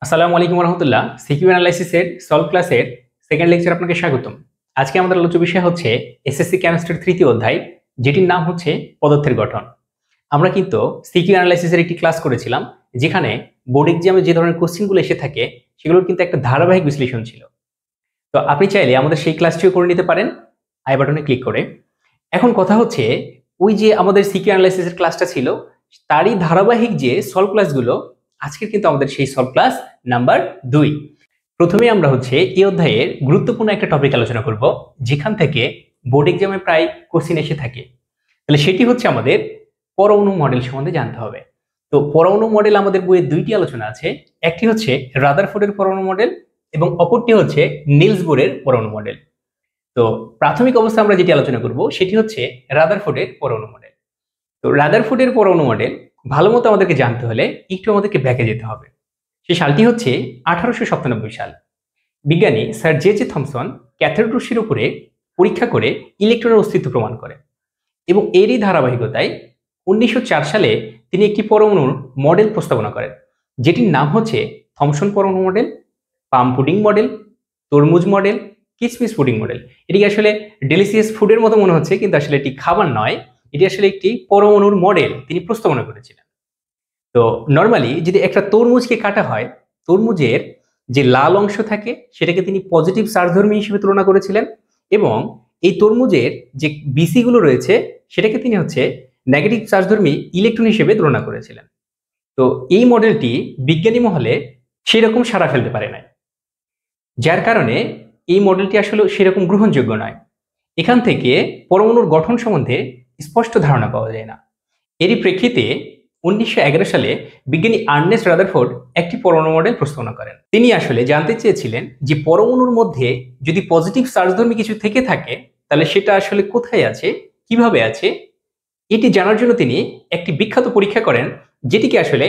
আসসালামু আলাইকুম রহমতুল্লাহ। CQ অ্যানালাইসিসের solve ক্লাসের সেকেন্ড লেকচার আপনাকে স্বাগতম। আজকে আমাদের আলোচ্য বিষয় হচ্ছে এসএসসি কেমিস্ট্রির তৃতীয় অধ্যায়, যেটির নাম হচ্ছে পদার্থের গঠন। আমরা কিন্তু সিকিউ অ্যানালাইসিসের একটি ক্লাস করেছিলাম, যেখানে বোর্ড এক্সামে যে ধরনের কোশ্চেনগুলো এসে থাকে সেগুলোর কিন্তু একটা ধারাবাহিক বিশ্লেষণ ছিল। তো আপনি চাইলে আমাদের সেই ক্লাসটিও করে নিতে পারেন আই বাটনে ক্লিক করে। এখন কথা হচ্ছে, ওই যে আমাদের সিকিউ অ্যানালাইসিসের ক্লাসটা ছিল, তারই ধারাবাহিক যে সলভ ক্লাসগুলো, আজকে কিন্তু আমাদের সেই সলভ ক্লাস নাম্বার 2। প্রথমে আমরা হচ্ছে এই অধ্যায়ের গুরুত্বপূর্ণ একটা টপিক আলোচনা করব, যেখান থেকে বোর্ড এক্সামে প্রায় কোশ্চেন এসে থাকে। তাহলে সেটি হচ্ছে আমাদের পরমাণু মডেল সম্বন্ধে জানতে হবে। তো পরমাণু মডেল আমাদের বইয়ে দুইটি আলোচনা আছে, একটি হচ্ছে রাদারফোর্ডের পরমাণু মডেল এবং অপরটি হচ্ছে নিলস বোরের পরমাণু মডেল। তো প্রাথমিক অবস্থা আমরা যেটি আলোচনা করব সেটি হচ্ছে রাদারফোর্ডের পরমাণু মডেল। তো রাদারফোর্ডের পরমাণু মডেল ভালো মতো আমাদেরকে জানতে হলে একটু আমাদেরকে ব্যাকে যেতে হবে। সেই সালটি হচ্ছে 1897 সাল। বিজ্ঞানী স্যার জে থমসন ক্যাথোড রশ্মির উপরে পরীক্ষা করে ইলেকট্রনের অস্তিত্ব প্রমাণ করে, এবং এরই ধারাবাহিকতায় 1904 সালে তিনি একটি পরমাণুর মডেল প্রস্তাবনা করেন, যেটির নাম হচ্ছে থমসন পরমাণু মডেল, পাম পুডিং মডেল, তরমুজ মডেল, কিসমিস পুডিং মডেল। এটিকে আসলে ডেলিসিয়াস ফুডের মতো মনে হচ্ছে, কিন্তু আসলে এটি খাবার নয়, এটি আসলে একটি পরমাণুর মডেল তিনি প্রস্তাবনা করেছিলেন। তো নর্মালি যদি একটা তরমুজকে কাটা হয়, তরমুজের যে লাল অংশ থাকে সেটাকে তিনি পজিটিভ চার্জধর্মী হিসেবে তুলনা করেছিলেন, এবং এই তরমুজের যে বিসিগুলো রয়েছে সেটাকে তিনি হচ্ছে নেগেটিভ চার্জধর্মী ইলেকট্রন হিসেবে তুলনা করেছিলেন। তো এই মডেলটি বিজ্ঞানী মহলে সেরকম সাড়া ফেলতে পারে নাই, যার কারণে এই মডেলটি আসলে সেরকম গ্রহণযোগ্য নয়। এখান থেকে পরমাণুর গঠন সম্বন্ধে স্পষ্ট ধারণা পাওয়া যায় না। এরই প্রেক্ষিতে 1911 সালে বিজ্ঞানী আর্নেস্ট রাদারফোর্ড একটি পরমাণু মডেল প্রস্তাবনা করেন। তিনি আসলে জানতে চেয়েছিলেন যে পরমাণুর মধ্যে যদি পজিটিভ চার্জধর্মী কিছু থেকে থাকে, তাহলে সেটা আসলে কোথায় আছে, কিভাবে আছে, এটি জানার জন্য তিনি একটি বিখ্যাত পরীক্ষা করেন, যেটিকে আসলে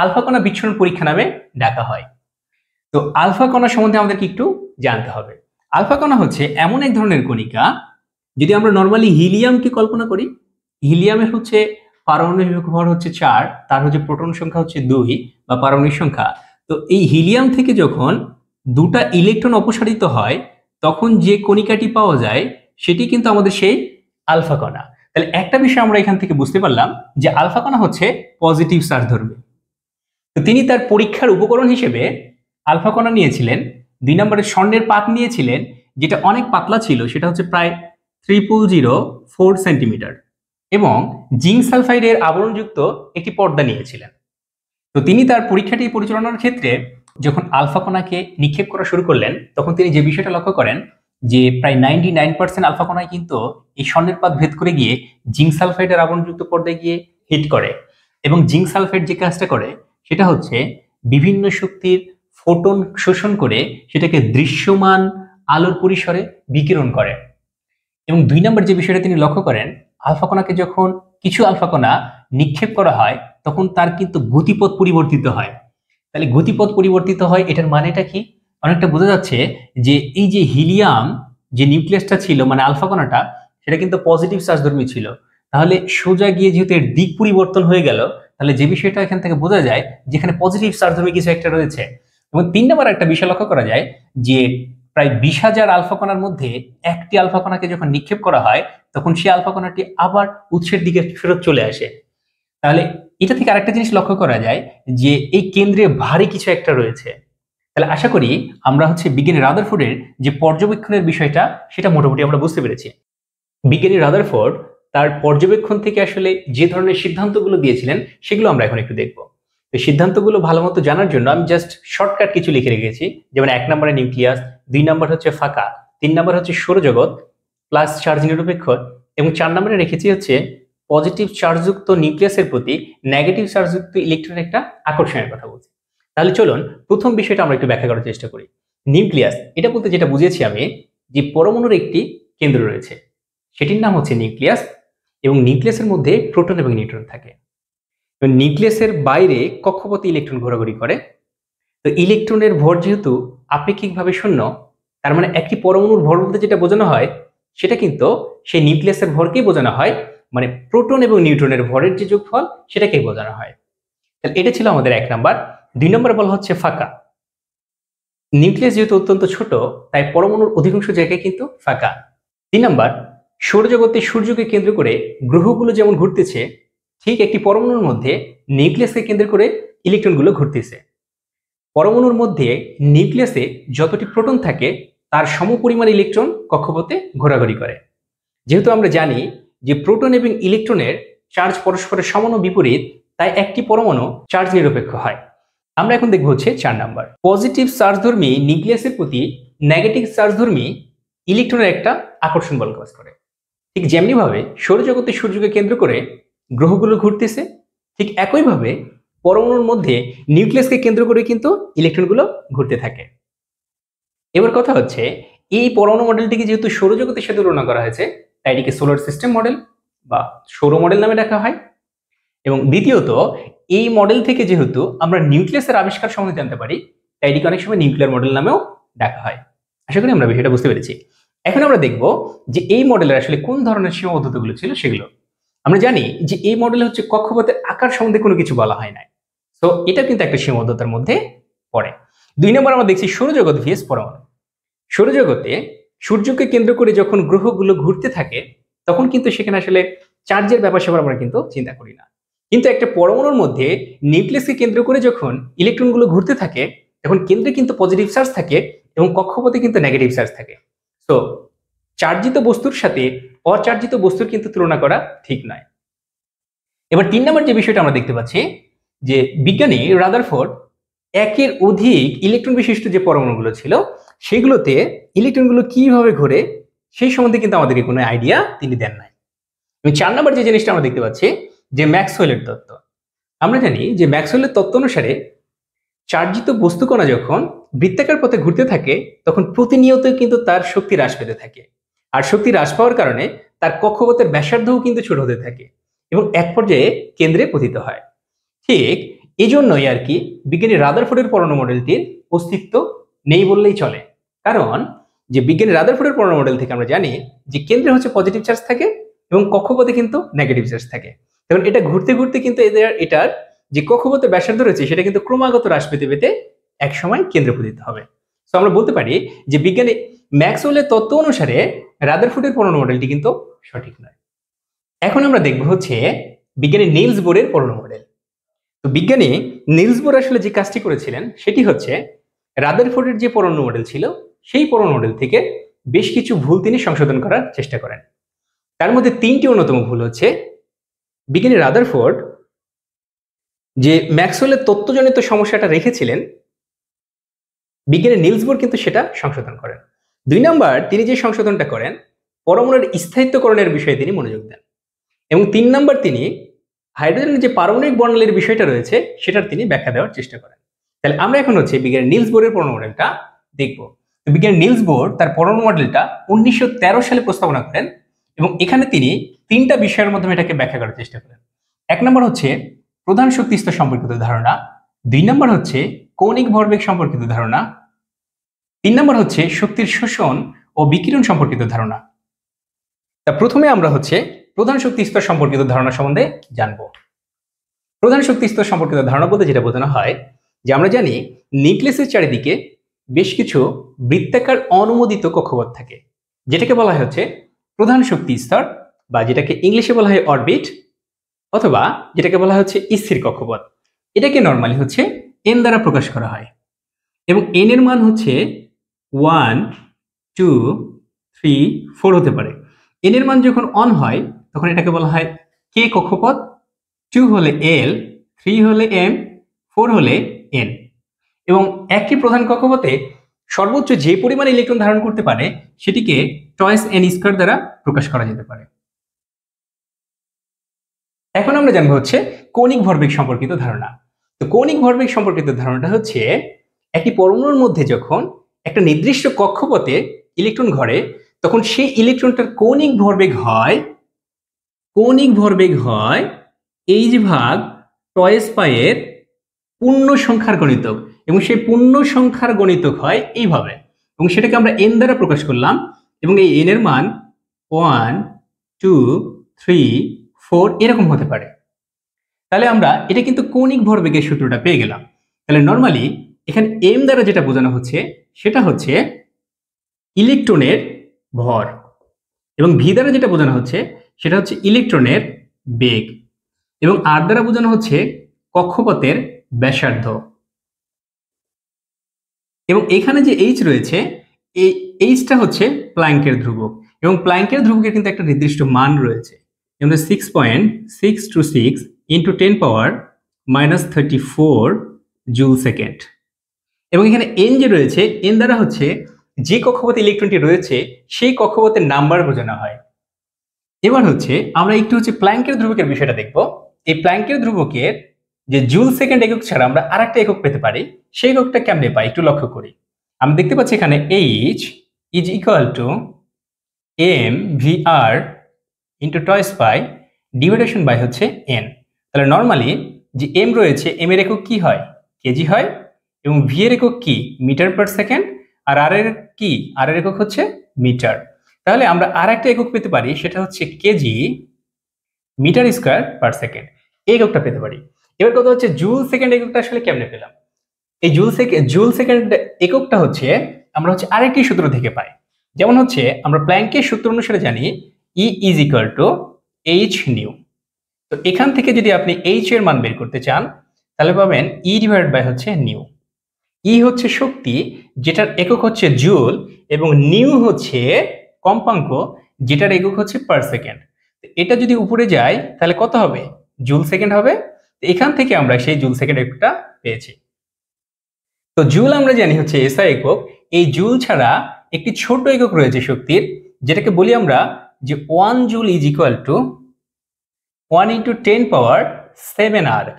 আলফা কণা বিচ্ছুরণ পরীক্ষা নামে ডাকা হয়। তো আলফা কণা সম্বন্ধে আমাদেরকে একটু জানতে হবে। আলফা কণা হচ্ছে এমন এক ধরনের কণিকা, যদি আমরা নর্মালি হিলিয়ামকে কল্পনা করি, হিলিয়ামের হচ্ছে পারমাণবিক ভর হচ্ছে 4, তার হচ্ছে প্রোটন সংখ্যা হচ্ছে 2 বা পারমাণবিক সংখ্যা। তো এই হিলিয়াম থেকে যখন দুটা ইলেকট্রন অপসারিত হয়, তখন যে কণিকাটি পাওয়া যায় সেটি কিন্তু আমাদের সেই আলফা কণা। তাহলে একটা বিষয় আমরা এখান থেকে বুঝতে পারলাম যে আলফা কণা হচ্ছে পজিটিভ চার্জধর্মী। তো তিনি তার পরীক্ষার উপকরণ হিসেবে আলফা কণা নিয়েছিলেন, 2 নম্বরের স্বর্ণের পাত নিয়েছিলেন, যেটা অনেক পাতলা ছিল, সেটা হচ্ছে প্রায় 3004 সেন্টিমিটার, এবং জিঙ্ক সালফাইডের আবরণযুক্ত একটি পর্দা নিয়েছিলেন। তো তিনি তার পরীক্ষাটি পরিচালনার ক্ষেত্রে যখন আলফা কণাকে নিক্ষেপ করা শুরু করলেন, তখন তিনি যে বিষয়টা লক্ষ্য করেন যে প্রায় 99% আলফা কণায় কিন্তু এই স্বর্ণের পাত ভেদ করে গিয়ে জিঙ্ক সালফাইডের আবরণযুক্ত পর্দায় গিয়ে হিট করে, এবং জিঙ্ক সালফাইড যে কাজটা করে সেটা হচ্ছে বিভিন্ন শক্তির ফোটন শোষণ করে সেটাকে দৃশ্যমান আলোর পরিসরে বিকিরণ করে। এবং 2 নম্বর যে বিষয়টা তিনি লক্ষ্য করেন, আলফা কণাকে যখন কিছু আলফা কণা নিক্ষেপ করা হয়, তখন তার কিন্তু গতিপথ পরিবর্তিত হয়। তাহলে গতিপথ পরিবর্তিত হয়, এটার মানেটা কি? অনেকটা বোঝা যাচ্ছে যে এই যে হিলিয়াম যে নিউক্লিয়াসটা ছিল, মানে আলফা কণাটা, সেটা কিন্তু পজিটিভ চার্জধর্মী ছিল। তাহলে সোজা গিয়ে যেহেতু এর দিক পরিবর্তন হয়ে গেল, তাহলে যে বিষয়টা এখান থেকে বোঝা যায় যেখানে পজিটিভ চার্জধর্মী কিছু একটা রয়েছে। এবং 3 নম্বর একটা বিষয় লক্ষ্য করা যায় যে প্রায় 20,000 আলফা কণার মধ্যে একটি আলফা কণাকে যখন নিক্ষেপ করা হয়, তখন সেই আলফা কণাটি আবার উৎসের দিকে ফেরত চলে আসে। তাহলে এটা থেকে আরেকটা জিনিস লক্ষ্য করা যায় যে এই কেন্দ্রে ভারী কিছু একটা রয়েছে। তাহলে আশা করি আমরা হচ্ছে বিজ্ঞানী রাদারফোর্ডের যে পর্যবেক্ষণের বিষয়টা, সেটা মোটামুটি আমরা বুঝতে পেরেছি। বিজ্ঞানী রাদারফোর্ড তার পর্যবেক্ষণ থেকে আসলে যে ধরনের সিদ্ধান্তগুলো দিয়েছিলেন, সেগুলো আমরা এখন একটু দেখব। তো সিদ্ধান্তগুলো ভালো মতো জানার জন্য আমি জাস্ট শর্টকাট কিছু লিখে রেখেছি, যেমন 1 নম্বরে নিউক্লিয়াস, 2 নম্বর হচ্ছে ফাঁকা, 3 নম্বর হচ্ছে সৌরজগৎ প্লাস চার্জ নিরপেক্ষ, এবং 4 নম্বরে রেখেছি হচ্ছে পজিটিভ চার্জযুক্ত নিউক্লিয়াসের প্রতি নেগেটিভ চার্জযুক্ত ইলেকট্রনের একটা আকর্ষণের কথা বলছি। তাহলে চলুন প্রথম বিষয়টা আমরা একটু ব্যাখ্যা করার চেষ্টা করি। নিউক্লিয়াস এটা বলতে যেটা বুঝেছি আমি, যে পরমাণুর একটি কেন্দ্র রয়েছে, সেটির নাম হচ্ছে নিউক্লিয়াস, এবং নিউক্লিয়াসের মধ্যে প্রোটন এবং নিউট্রন থাকে। নিউক্লিয়াসের বাইরে কক্ষপথে ইলেকট্রন ঘোরাঘুরি করে। তো ইলেকট্রনের ভর যেহেতু আপেক্ষিকভাবে শূন্য, তার মানে একটি পরমাণুর ভর বলতে যেটা বোঝানো হয়, সেটা কিন্তু সেই নিউক্লিয়াসের ভরকেই বোঝানো হয়, মানে প্রোটন এবং নিউট্রনের ভরের যে যোগফল সেটাকেই বোঝানো হয়। তাহলে এটা ছিল আমাদের 1 নাম্বার। 2 নম্বরে বলা হচ্ছে ফাঁকা। নিউক্লিয়াস যেহেতু অত্যন্ত ছোট, তাই পরমাণুর অধিকাংশ জায়গায় কিন্তু ফাঁকা। 3 নাম্বার, সৌরজগতে সূর্যকে কেন্দ্র করে গ্রহগুলো যেমন ঘুরতেছে, ঠিক একটি পরমাণুর মধ্যে নিউক্লিয়াসকে কেন্দ্র করে ইলেকট্রনগুলো ঘুরতেছে। পরমাণুর মধ্যে নিউক্লিয়াসে যতটি প্রোটন থাকে তার সমপরিমাণ ইলেকট্রন কক্ষপথে ঘোরাঘুরি করে। যেহেতু আমরা জানি যে প্রোটন এবং ইলেকট্রনের চার্জ পরস্পরের সমান ও বিপরীত, তাই একটি পরমাণু চার্জ নিরপেক্ষ হয়। আমরা এখন দেখব হচ্ছে 4 নাম্বার, পজিটিভ চার্জধর্মী নিউক্লিয়াসের প্রতি নেগেটিভ চার্জধর্মী ইলেকট্রনের একটা আকর্ষণ বল কাজ করে। ঠিক যেমনি ভাবে সৌরজগতে সূর্যকে কেন্দ্র করে গ্রহগুলো ঘুরতেছে, ঠিক একইভাবে পরমাণুর মধ্যে নিউক্লিয়াসকে কেন্দ্র করে কিন্তু ইলেকট্রনগুলো ঘুরতে থাকে। এবার কথা হচ্ছে, এই পরমাণু মডেলটিকে যেহেতু সৌরজগতের সাথে তুলনা করা হয়েছে, তাই এটিকে সোলার সিস্টেম মডেল বা সৌর মডেল নামে ডাকা হয়। এবং দ্বিতীয়ত, এই মডেল থেকে যেহেতু আমরা নিউক্লিয়াসের আবিষ্কার সম্বন্ধে জানতে পারি, তাই এটিকে অনেক সময় নিউক্লিয়ার মডেল নামেও ডাকা হয়। আশা করি আমরা বিষয়টা বুঝতে পেরেছি। এখন আমরা দেখব যে এই মডেলের আসলে কোন ধরনের সীমাবদ্ধতাগুলো ছিল সেগুলো। আমরা জানি যে এই মডেলে হচ্ছে কক্ষপথের আকার সম্বন্ধে কোনো কিছু বলা হয় না, তো এটা কিন্তু একটা সীমাবদ্ধতার মধ্যে পড়ে। 2 নম্বর আমরা দেখছি সৌরজগৎ ভিএস পরমাণু। সৌরজগতে সূর্যকে কেন্দ্র করে যখন গ্রহগুলো ঘুরতে থাকে, তখন কিন্তু সেখানে আসলে চার্জের ব্যাপার স্যাপার আমরা কিন্তু চিন্তা করি না। কিন্তু একটা পরমাণুর মধ্যে নিউক্লিয়াসকে কেন্দ্র করে যখন ইলেকট্রনগুলো ঘুরতে থাকে, তখন কেন্দ্রে কিন্তু পজিটিভ চার্জ থাকে এবং কক্ষপথে কিন্তু নেগেটিভ চার্জ থাকে। তো চার্জিত বস্তুর সাথে অচার্জিত বস্তুর কিন্তু তুলনা করা ঠিক নয়। এবার 3 নম্বর যে বিষয়টা আমরা দেখতে পাচ্ছি, যে বিজ্ঞানী রাদারফোর্ড একের অধিক ইলেকট্রন বিশিষ্ট যে পরমাণুগুলো ছিল সেগুলোতে ইলেকট্রনগুলো কিভাবে ঘোরে সেই সম্বন্ধে কিন্তু আমাদেরকে কোনো আইডিয়া তিনি দেন নাই। এবং 4 নম্বর যে জিনিসটা আমরা দেখতে পাচ্ছি, যে ম্যাক্সওয়েলের তত্ত্ব। আমরা জানি যে ম্যাক্সওয়েলের তত্ত্ব অনুসারে চার্জিত বস্তুকণা যখন বৃত্তাকার পথে ঘুরতে থাকে, তখন প্রতিনিয়ত কিন্তু তার শক্তি হ্রাস পেতে থাকে। আর শক্তি হ্রাস পাওয়ার কারণে তার কক্ষপথের ব্যাসার্ধও কিন্তু ছোট হতে থাকে এবং এক পর্যায়ে কেন্দ্রে পতিত হয়। ঠিক এই জন্যই আর কি বিজ্ঞানী রাদারফোর্ডের পরমাণু মডেলটির অস্তিত্ব নেই বললেই চলে। কারণ যে বিজ্ঞানী রাদারফোর্ডের পরমাণু মডেল থেকে আমরা জানি যে কেন্দ্রে হচ্ছে পজিটিভ চার্জ থাকে এবং কক্ষপথে কিন্তু নেগেটিভ চার্জ থাকে। তখন এটা ঘুরতে ঘুরতে কিন্তু এটার যে কক্ষপথে ব্যাসার্ধ রয়েছে সেটা কিন্তু ক্রমাগত হ্রাস পেতে পেতে একসময় কেন্দ্রে পতিত হবে। তো আমরা বলতে পারি যে বিজ্ঞানী ম্যাক্সওয়েলের তত্ত্ব অনুসারে রাদারফোর্ডের পরমাণু মডেলটি কিন্তু সঠিক নয়। এখন আমরা দেখব হচ্ছে বিজ্ঞানী নিলস বোরের পরমাণু মডেল। তো বিজ্ঞানী নিলস বোর আসলে যে কাজটি করেছিলেন সেটি হচ্ছে রাদারফোর্ডের যে পরমাণু মডেল ছিল সেই পরমাণু মডেল থেকে বেশ কিছু ভুল তিনি সংশোধন করার চেষ্টা করেন। তার মধ্যে 3টি অন্যতম ভুল হচ্ছে, বিজ্ঞানী রাদারফোর্ড যে ম্যাক্সওয়েলের তত্ত্বজনিত সমস্যাটা রেখেছিলেন, বিজ্ঞানী নিলস বোর কিন্তু সেটা সংশোধন করেন। 2 নম্বর, তিনি যে সংশোধনটা করেন পরমাণুর স্থায়িত্বকরণের বিষয়ে তিনি মনোযোগ দেন। এবং 3 নম্বর, তিনি হাইড্রোজেনের যে পারমাণবিক বর্ণালীর বিষয়টা রয়েছে সেটার তিনি ব্যাখ্যা দেওয়ার চেষ্টা করেন। তাহলে আমরা এখন হচ্ছে বিজ্ঞানী নিলস বোরের পরমাণু মডেলটা দেখব। বিজ্ঞানী নিলস বোর তার পরমাণু মডেলটা 1913 সালে প্রস্তাবনা করেন এবং এখানে তিনি 3টা বিষয়ের মাধ্যমে এটাকে ব্যাখ্যা করার চেষ্টা করেন। 1 নম্বর হচ্ছে প্রধান শক্তি স্তর সম্পর্কিত ধারণা, 2 নম্বর হচ্ছে কৌণিক ভরবেগ সম্পর্কিত ধারণা, 3 নম্বর হচ্ছে শক্তির শোষণ ও বিকিরণ সম্পর্কিত ধারণা। তা প্রথমে আমরা হচ্ছে প্রধান শক্তি স্তর সম্পর্কিত ধারণা সম্বন্ধে জানবো। প্রধান শক্তি স্তর সম্পর্কিত ধারণা বলতে যেটা বোঝানো হয় যে আমরা জানি নিউক্লিয়াসের চারিদিকে বেশ কিছু বৃত্তাকার অনুমোদিত কক্ষপথ থাকে, যেটাকে বলা হয় হচ্ছে প্রধান শক্তি স্তর, বা যেটাকে ইংলিশে বলা হয় অরবিট, অথবা যেটাকে বলা হচ্ছে স্থির কক্ষপথ। এটাকে নরমালি হচ্ছে এন দ্বারা প্রকাশ করা হয় এবং এন এর মান হচ্ছে 1, 2, 3, 4 হতে পারে। এন এর মান যখন অন হয় তখন এটাকে বলা হয় কে কক্ষপথ, 2 হলে এল, 3 হলে এম, 4 হলে এন। এবং একটি প্রধান কক্ষপথে সর্বোচ্চ যে পরিমাণ ইলেকট্রন ধারণ করতে পারে সেটিকে টয়েস এন স্কয়ার দ্বারা প্রকাশ করা যেতে পারে। এখন আমরা জানবো হচ্ছে কৌণিক ভরবেগ সম্পর্কিত ধারণা। তো কৌণিক ভরবেগ সম্পর্কিত ধারণাটা হচ্ছে একটি পরমাণুর মধ্যে যখন একটা নির্দিষ্ট কক্ষপথে ইলেকট্রন ঘরে তখন সেই ইলেকট্রনটার কৌণিক ভরবেগ হয় এইচ ভাগ টয়েস পাইয়ের পূর্ণ সংখ্যার গণিতক, এবং সেই পূর্ণ সংখ্যার গণিতক হয় এইভাবে, এবং সেটাকে আমরা এন দ্বারা প্রকাশ করলাম এবং এই এন এর মান 1, 2, 3, 4 এরকম হতে পারে। তাহলে আমরা এটা কিন্তু কৌণিক ভরবেগের সূত্রটা পেয়ে গেলাম। তাহলে নরমালি এখানে এম দ্বারা যেটা বোঝানো হচ্ছে সেটা হচ্ছে ইলেকট্রনের ভর, এবং ভি দ্বারা যেটা বোঝানো হচ্ছে সেটা হচ্ছে ইলেকট্রনের বেগ, এবং আর দ্বারা বোঝানো হচ্ছে কক্ষপথের ব্যাসার্ধ। এবং এখানে যে এইচ রয়েছে, এই এইচটা হচ্ছে প্ল্যাঙ্কের ধ্রুবক, এবং প্ল্যাঙ্কের ধ্রুবকের কিন্তু একটা নির্দিষ্ট মান রয়েছে, যেমন 6.626 ইন্টু 10⁻⁻34 জুল সেকেন্ড। এবং এখানে এন যে রয়েছে, এন দ্বারা হচ্ছে যে কক্ষপথে ইলেকট্রনটি রয়েছে সেই কক্ষপথের নাম্বার বোঝানো হয়। এবার হচ্ছে আমরা একটু হচ্ছে প্ল্যাঙ্কের ধ্রুবকের বিষয়টা দেখব। এই প্ল্যাঙ্কের ধ্রুবকের যে জুল সেকেন্ড একক ছাড়া আমরা আরেকটা একক পেতে পারি, সেই এককটা কেমনে পাই একটু লক্ষ্য করি। আমরা দেখতে পাচ্ছি এখানে H is equal to M V R into twice pi division by হচ্ছে এন। তাহলে নর্মালি যে এম রয়েছে, এম এর একক কি হয়? কেজি হয়, এবং ভি এর একক কি? মিটার পার সেকেন্ড, আর আর এর কি? আর এর একক হচ্ছে মিটার। তাহলে আমরা আর একটা একক পেতে পারি, সেটা হচ্ছে KG metre square per second, এই এককটা পেতে পারি। এবার কথা হচ্ছে জুল সেকেন্ড এককটা আসলে কেমনে পেলাম? এই জুল সেকেন্ড এককটা হচ্ছে আমরা হচ্ছে আরেকটি সূত্র থেকে পাই। যেমন হচ্ছে আমরা প্ল্যাঙ্কের সূত্র অনুসারে জানি E is equal to H nu. তো এখান থেকে যদি আপনি এইচ এর মান বের করতে চান তাহলে পাবেন ই ডিভাইড বাই হচ্ছে নিউ। ই হচ্ছে শক্তি, যেটার একক হচ্ছে জুল, এবং নিউ হচ্ছে কম্পাঙ্ক, যেটার একক হচ্ছে পার সেকেন্ড। এটা যদি উপরে যায় তাহলে কত হবে? জুল সেকেন্ড হবে। এখান থেকে আমরা সেই জুল সেকেন্ড এককটা পেয়েছি। তো জুল আমরা জানি হচ্ছে এসআই একক। এই জুল ছাড়া একটি ছোট একক রয়েছে শক্তির, যেটাকে বলি আমরা যে 1 joule is equal to 1 into 10⁻7 erg.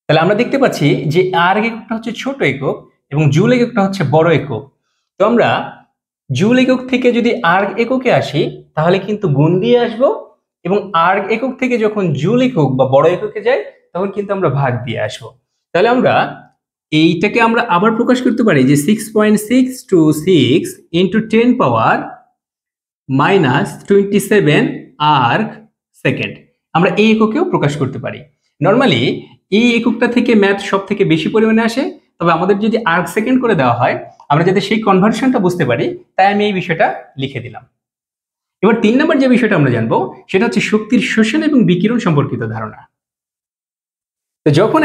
তাহলে আমরা দেখতে পাচ্ছি যে আর্ক এককটা হচ্ছে ছোট একক এবং জুল এককটা হচ্ছে বড় একক। তো আমরা জুল একক থেকে যদি আর্ক এককে আসি তাহলে কিন্তু গুণ দিয়ে আসবো, এবং আর্ক একক থেকে যখন জুল একক বা বড় এককে যাই তখন কিন্তু আমরা ভাগ দিয়ে আসবো। তাহলে আমরা এইটাকে আমরা আবার প্রকাশ করতে পারি যে 6.626 ইন্টু 10⁻⁻27 আর্ক সেকেন্ড, আমরা এই এককেও প্রকাশ করতে পারি। নর্মালি এই এককটা থেকে ম্যাথ সব থেকে বেশি পরিমাণে আসে, তবে আমাদের যদি আর্ক সেকেন্ড করে দেওয়া হয় আমরা যাতে সেই কনভার্সনটা বুঝতে পারি তাই আমি এই বিষয়টা লিখে দিলাম। এবার 3 নম্বর যে বিষয়টা আমরা জানবো সেটা হচ্ছে শক্তির শোষণ এবং বিকিরণ সম্পর্কিত ধারণা। তো যখন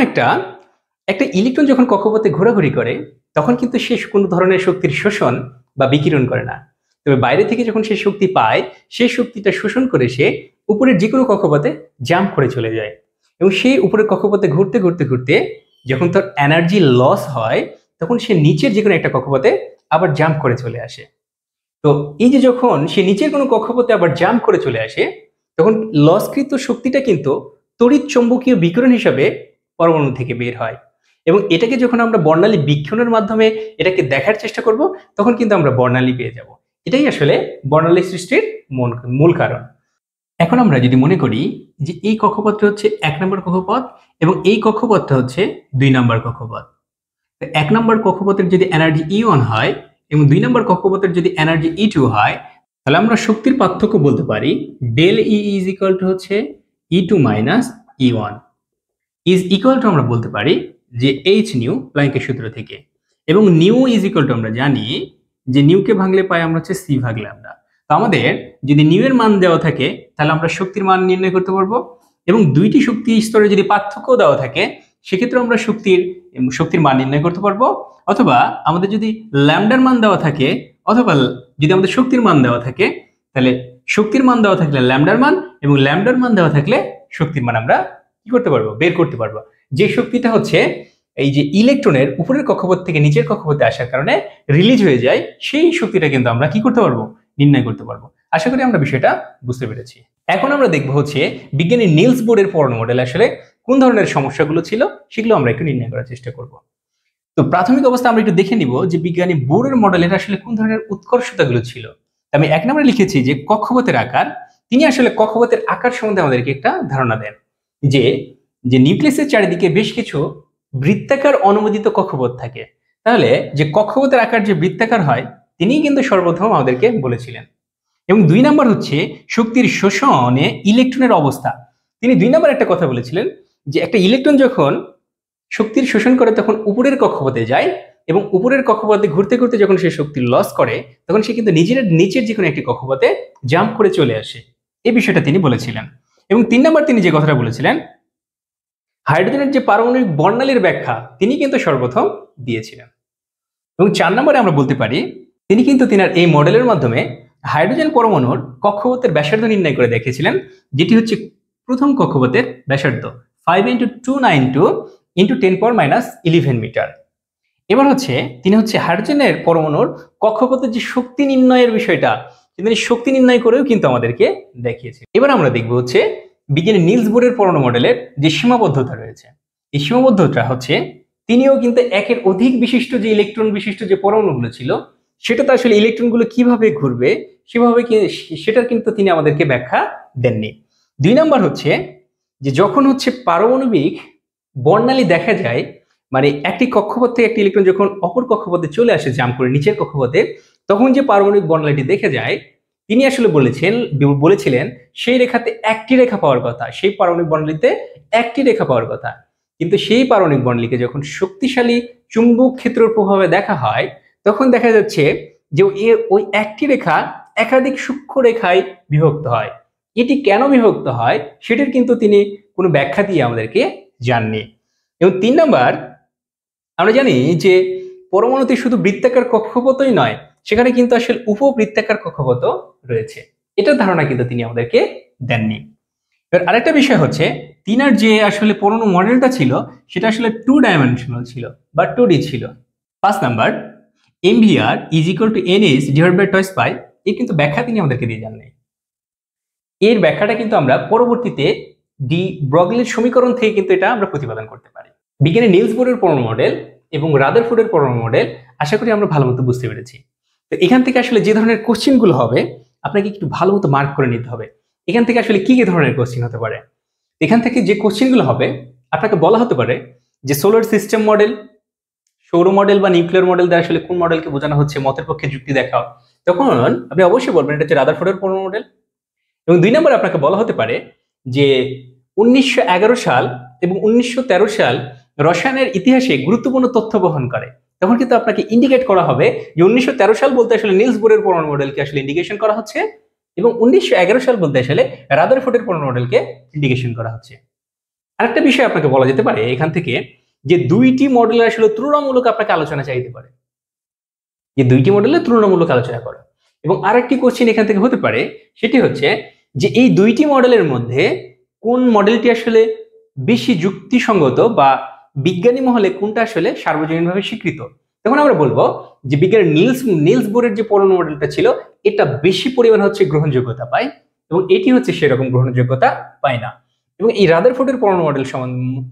একটা ইলেকট্রন যখন কক্ষপথে ঘোরাঘুরি করে তখন কিন্তু সে কোনো ধরনের শক্তির শোষণ বা বিকিরণ করে না, তবে বাইরে থেকে যখন সে শক্তি পায় সেই শক্তিটা শোষণ করে সে উপরের যে কোনো কক্ষপথে জাম্প করে চলে যায়, এবং সেই উপরের কক্ষপথে ঘুরতে ঘুরতে ঘুরতে যখন তার এনার্জি লস হয় তখন সে নিচের যে কোনো একটা কক্ষপথে আবার জাম্প করে চলে আসে। তো এই যে যখন সে নিচের কোনো কক্ষপথে আবার জাম্প করে চলে আসে তখন লসকৃত শক্তিটা কিন্তু তড়িৎ চৌম্বকীয় বিকিরণ হিসাবে পরমাণু থেকে বের হয়, এবং এটাকে যখন আমরা বর্ণালী বীক্ষণের মাধ্যমে এটাকে দেখার চেষ্টা করব তখন কিন্তু আমরা বর্ণালী পেয়ে যাব। এটাই আসলে বর্ণালী সৃষ্টির মূল কারণ। এখন আমরা যদি মনে করি যে এই কক্ষপথটা হচ্ছে 1 নম্বর কক্ষপথ এবং এই কক্ষপথটা হচ্ছে 2 নম্বর কক্ষপথ। 1 নম্বর কক্ষপথের যদি এনার্জি E1 হয় এবং 2 নম্বর কক্ষপথের যদি এনার্জি E2 হয় তাহলে আমরা শক্তির পার্থক্য বলতে পারি del E is equal to হচ্ছে E2 minus E1 is equal two আমরা বলতে পারি যে এইচ নিউ প্ল্যাঙ্কের সূত্র থেকে, এবং নিউ ইজ ইকুয়াল টু আমরা জানি যে নিউকে ভাঙলে পাই আমরা হচ্ছে সি ভাগ ল্যামডা। তো আমাদের যদি নিউ এর মান দেওয়া থাকে তাহলে আমরা শক্তির মান নির্ণয় করতে পারবো, এবং দুইটি শক্তি স্তরে যদি পার্থক্য দেওয়া থাকে সেক্ষেত্রে আমরা শক্তির মান নির্ণয় করতে পারবো, অথবা আমাদের যদি ল্যামডার মান দেওয়া থাকে অথবা যদি আমাদের শক্তির মান দেওয়া থাকে তাহলে শক্তির মান দেওয়া থাকলে ল্যামডার মান এবং ল্যামডার মান দেওয়া থাকলে শক্তির মান আমরা কি করতে পারবো? বের করতে পারবো। যে শক্তিটা হচ্ছে এই যে ইলেকট্রনের উপরের কক্ষপথ থেকে নিচের কক্ষপথে আসার কারণে রিলিজ হয়ে যায় সেই শক্তিটা কিন্তু আমরা কি করতে পারবো? নির্ণয় করতে পারবো। আশা করি আমরা বিষয়টা বুঝতে পেরেছি। এখন আমরা দেখবো হচ্ছে বিজ্ঞানী নিলস বোরের পরমাণু মডেল আসলে কোন ধরনের সমস্যাগুলো ছিল সেগুলো আমরা একটু নির্ণয় করার চেষ্টা করব। তো প্রাথমিক অবস্থা আমরা একটু দেখে নিব যে বিজ্ঞানী বোরের মডেলের আসলে কোন ধরনের উৎকর্ষতাগুলো ছিল। আমি 1 নম্বরে লিখেছি যে কক্ষপথের আকার। তিনি আসলে কক্ষপথের আকার সম্বন্ধে আমাদেরকে একটা ধারণা দেন যে নিউক্লিয়াসের চারিদিকে বেশ কিছু বৃত্তাকার অনুমোদিত কক্ষপথ থাকে। তাহলে যে কক্ষপথের আকার যে বৃত্তাকার হয় তিনিই কিন্তু সর্বপ্রথম আমাদেরকে বলেছিলেন। এবং 2 নম্বর হচ্ছে শক্তির শোষণে ইলেকট্রনের অবস্থা। তিনি 2 নম্বর একটা কথা বলেছিলেন যে একটা ইলেকট্রন যখন শক্তির শোষণ করে তখন উপরের কক্ষপথে যায় এবং উপরের কক্ষপথে ঘুরতে ঘুরতে যখন সে শক্তির লস করে তখন সে কিন্তু নিচের যে কোনো একটি কক্ষপথে জাম্প করে চলে আসে। এই বিষয়টা তিনি বলেছিলেন। এবং 3 নাম্বার তিনি যে কথাটা বলেছিলেন, হাইড্রোজেনের যে পারমাণবিক বর্ণালীর ব্যাখ্যা তিনি কিন্তু সর্বপ্রথম দিয়েছিলেন। এবং 4 নম্বরে আমরা বলতে পারি তিনি কিন্তু তিনার এই মডেলের মাধ্যমে হাইড্রোজেন পরমাণুর কক্ষপথের ব্যাসার্ধ নির্ণয় করে দেখিয়েছিলেন, যেটি হচ্ছে প্রথম কক্ষপথের ব্যাসার্ধ 5 × 292 × 10⁻11 মিটার। এবার তিনি হাইড্রোজেনের পরমাণুর কক্ষপথের যে শক্তি নির্ণয়ের বিষয়টা তিনি শক্তি নির্ণয় করেও কিন্তু আমাদেরকে দেখিয়েছে। এবার আমরা দেখব বিজ্ঞানী নিলস বোরের পরমাণু মডেলের যে সীমাবদ্ধতা রয়েছে। এই সীমাবদ্ধতা তিনিও কিন্তু একের অধিক বিশিষ্ট যে ইলেকট্রন বিশিষ্ট যে পরমাণুগুলো ছিল সেটাতে আসলে ইলেকট্রনগুলো কিভাবে ঘুরবে সেটার কিন্তু তিনি আমাদেরকে ব্যাখ্যা দেননি। 2 নাম্বার যে যখন পারমাণবিক বর্ণালী দেখা যায়, মানে একটি কক্ষপথ থেকে একটি ইলেকট্রন যখন অপর কক্ষপথে চলে আসে জাম্প করে নিচের কক্ষপথে, তখন যে পারমাণবিক বর্ণালীটি দেখা যায় তিনি আসলে বলেছিলেন সেই রেখাতে একটি রেখা পাওয়ার কথা, সেই পারমাণবিক বর্ণালীতে একটি রেখা পাওয়ার কথা। কিন্তু সেই পারমাণবিক বর্ণালীকে যখন শক্তিশালী চুম্বক ক্ষেত্রের প্রভাবে দেখা হয় তখন দেখা যাচ্ছে যে ওই একটি রেখা একাধিক সূক্ষ্ম রেখায় বিভক্ত হয়। এটি কেন বিভক্ত হয় সেটার কিন্তু তিনি কোনো ব্যাখ্যা দিয়ে আমাদেরকে জাননি। এবং 3 নাম্বার, আমরা জানি যে পরমাণুতে শুধু বৃত্তাকার কক্ষপথই নয়, সেখানে কিন্তু আসলে উপবৃত্তাকার কক্ষপথ রয়েছে। এটার ধারণা কিন্তু তিনি আমাদেরকে দেননি। এবার আরেকটা বিষয় তিনার যে আসলে পরমাণু মডেলটা ছিল সেটা আসলে 2 ডাইমেনশনাল ছিল বা 2D ছিল। 5 নাম্বার, MVR = NH/2π এর কিন্তু ব্যাখ্যা তিনি আমাদেরকে দিয়ে যাননি। এর ব্যাখ্যাটা কিন্তু আমরা পরবর্তীতে ডি ব্রগলির সমীকরণ থেকে কিন্তু এটা আমরা প্রতিপাদন করতে পারি। বিজ্ঞানী নিলস বোরের পরমাণু মডেল এবং রাদারফোর্ডের পরমাণু মডেল আশা করি আমরা ভালোমতো বুঝতে পেরেছি। তো এখান থেকে আসলে যে ধরনের কোশ্চেনগুলো হবে আপনাকে একটু ভালোমতো মার্ক করে নিতে হবে। এখান থেকে আসলে কি ধরনের কোশ্চেন হতে পারে। এখান থেকে যে কোশ্চেনগুলো হবে আপনাকে বলা হতে পারে যে সোলার সিস্টেম মডেল, সৌর মডেল বা নিউক্লিয়ার মডেল দ্বারা আসলে কোন মডেলকে বোঝানো হচ্ছে, মতের পক্ষে যুক্তি দেখাও। তখন আপনি অবশ্যই বলবেন এটা হচ্ছে রাদারফোর্ডের পরমাণু মডেল। এবং 2 নম্বরে আপনাকে বলা হতে পারে যে 1911 সাল এবং 1913 সাল রসায়নের ইতিহাসে গুরুত্বপূর্ণ তথ্য বহন করে। তখন কিন্তু আপনাকে ইন্ডিকেট করা হবে যে 1913 সাল বলতে আসলে নিলস বোরের পরমাণু মডেলকে আসলে ইন্ডিকেশন করা হচ্ছে এবং 1911 সাল বলতে আসলে রাদারফোর্ডের পরমাণু মডেলকে ইন্ডিকেশন করা হচ্ছে। আরেকটা বিষয় আপনাকে বলা যেতে পারে এখান থেকে যে 2টি মডেলের আসলে তুলনামূলক আপনাকে আলোচনা চাইতে পারে, যে 2টি মডেলের তুলনামূলক আলোচনা করা। এবং আরেকটি কোশ্চেন এখান থেকে হতে পারে সেটি যে এই 2টি মডেলের মধ্যে কোন মডেলটি আসলে বেশি যুক্তিসঙ্গত বা বিজ্ঞানী মহলে কোনটা আসলে সার্বজনীনভাবে স্বীকৃত। তখন আমরা বলবো যে বিজ্ঞানী নিলস বোরের যে পরমাণু মডেলটা ছিল এটা বেশি পরিমাণ গ্রহণযোগ্যতা পায় এবং এটি সেরকম গ্রহণযোগ্যতা পায় না। এবং এই রাদারফোর্ডের পরমাণু